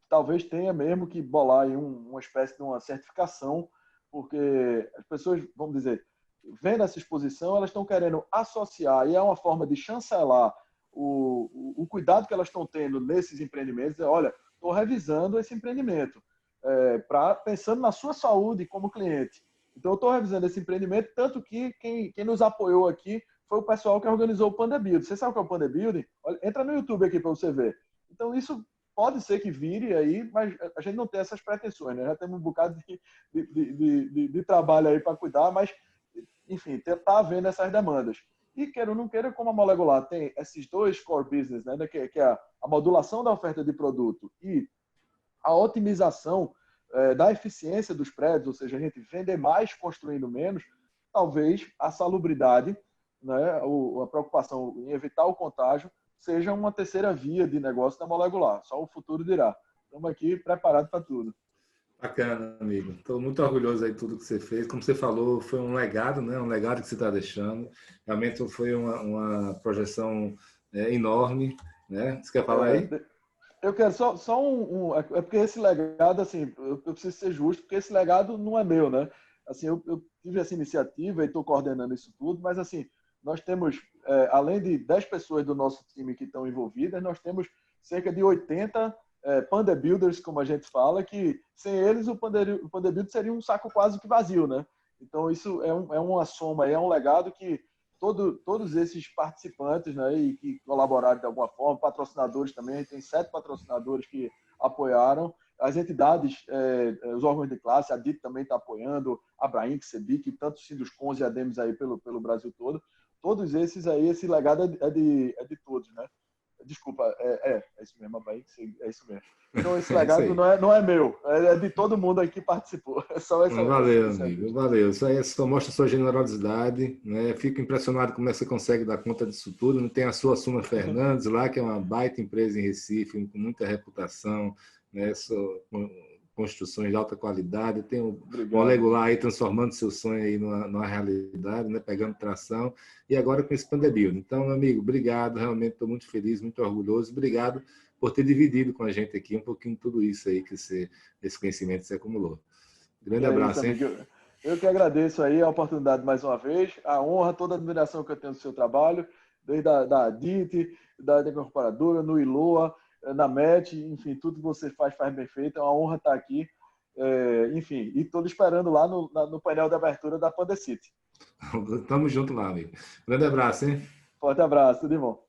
S2: talvez tenha mesmo que bolar aí uma espécie de uma certificação, porque as pessoas, vamos dizer, vendo essa exposição, elas estão querendo associar, e é uma forma de chancelar o cuidado que elas estão tendo nesses empreendimentos. Olha, estou revisando esse empreendimento, pensando na sua saúde como cliente. Então, eu estou revisando esse empreendimento, tanto que quem nos apoiou aqui foi o pessoal que organizou o Pandebuild. Você sabe o que é o Pandebuild? Entra no YouTube aqui para você ver. Então, isso pode ser que vire aí, mas a gente não tem essas pretensões, né? Já temos um bocado de trabalho aí para cuidar, mas, enfim, está havendo essas demandas. E, queira ou não queira, como a Molecular tem esses dois core business, né? Que é a modulação da oferta de produto e a otimização da eficiência dos prédios, ou seja, a gente vender mais construindo menos, talvez a salubridade, né, a preocupação em evitar o contágio, seja uma terceira via de negócio da Molecular. Só o futuro dirá. Estamos aqui preparados para tudo.
S1: Bacana, amigo. Estou muito orgulhoso aí de tudo que você fez. Como você falou, foi um legado, né? Um legado que você está deixando. Realmente foi uma projeção enorme, né? Você quer falar aí?
S2: Eu quero só é porque esse legado, assim, eu preciso ser justo, porque esse legado não é meu, né? Assim, eu tive essa iniciativa e estou coordenando isso tudo, mas assim, nós temos, além de 10 pessoas do nosso time que estão envolvidas, nós temos cerca de 80 Pandebuilders, como a gente fala, que sem eles o Pandebuild seria um saco quase que vazio, né? Então isso é uma soma, é um legado que todos esses participantes, né, e que colaboraram de alguma forma, patrocinadores também, a gente tem 7 patrocinadores que apoiaram, as entidades, os órgãos de classe, a DIT também está apoiando, a Abrainc, CEBIC, tanto Sinduscons e ADEMES aí pelo Brasil todo. Todos esses aí, esse legado é de todos, né? Desculpa, é isso mesmo, Abrainc, é isso mesmo. Então esse legado não é meu, é de todo mundo aí que participou. É só
S1: valeu, amigo, valeu. Isso aí só mostra a sua generosidade, né? Fico impressionado como você consegue dar conta disso tudo. Não tem a sua Suma Fernandes lá, que é uma baita empresa em Recife, com muita reputação, né? Com construções de alta qualidade, tem o
S2: Obrigado.
S1: Legolar aí transformando seu sonho aí numa realidade, né? Pegando tração, e agora com esse Pandebuild. Então, meu amigo, obrigado, realmente estou muito feliz, muito orgulhoso, obrigado por ter dividido com a gente aqui um pouquinho de tudo isso aí, esse conhecimento que você acumulou. Grande abraço, hein?
S2: Amigo. Eu que agradeço aí a oportunidade mais uma vez, a honra, toda a admiração que eu tenho do seu trabalho, desde da DIT, da incorporadora, no ILOA, na MET, enfim, tudo que você faz bem feito, é uma honra estar aqui. Enfim, e estou esperando lá no painel de abertura da Pandecity.
S1: Tamo junto lá, amigo. Grande abraço, hein?
S2: Forte abraço, tudo de bom.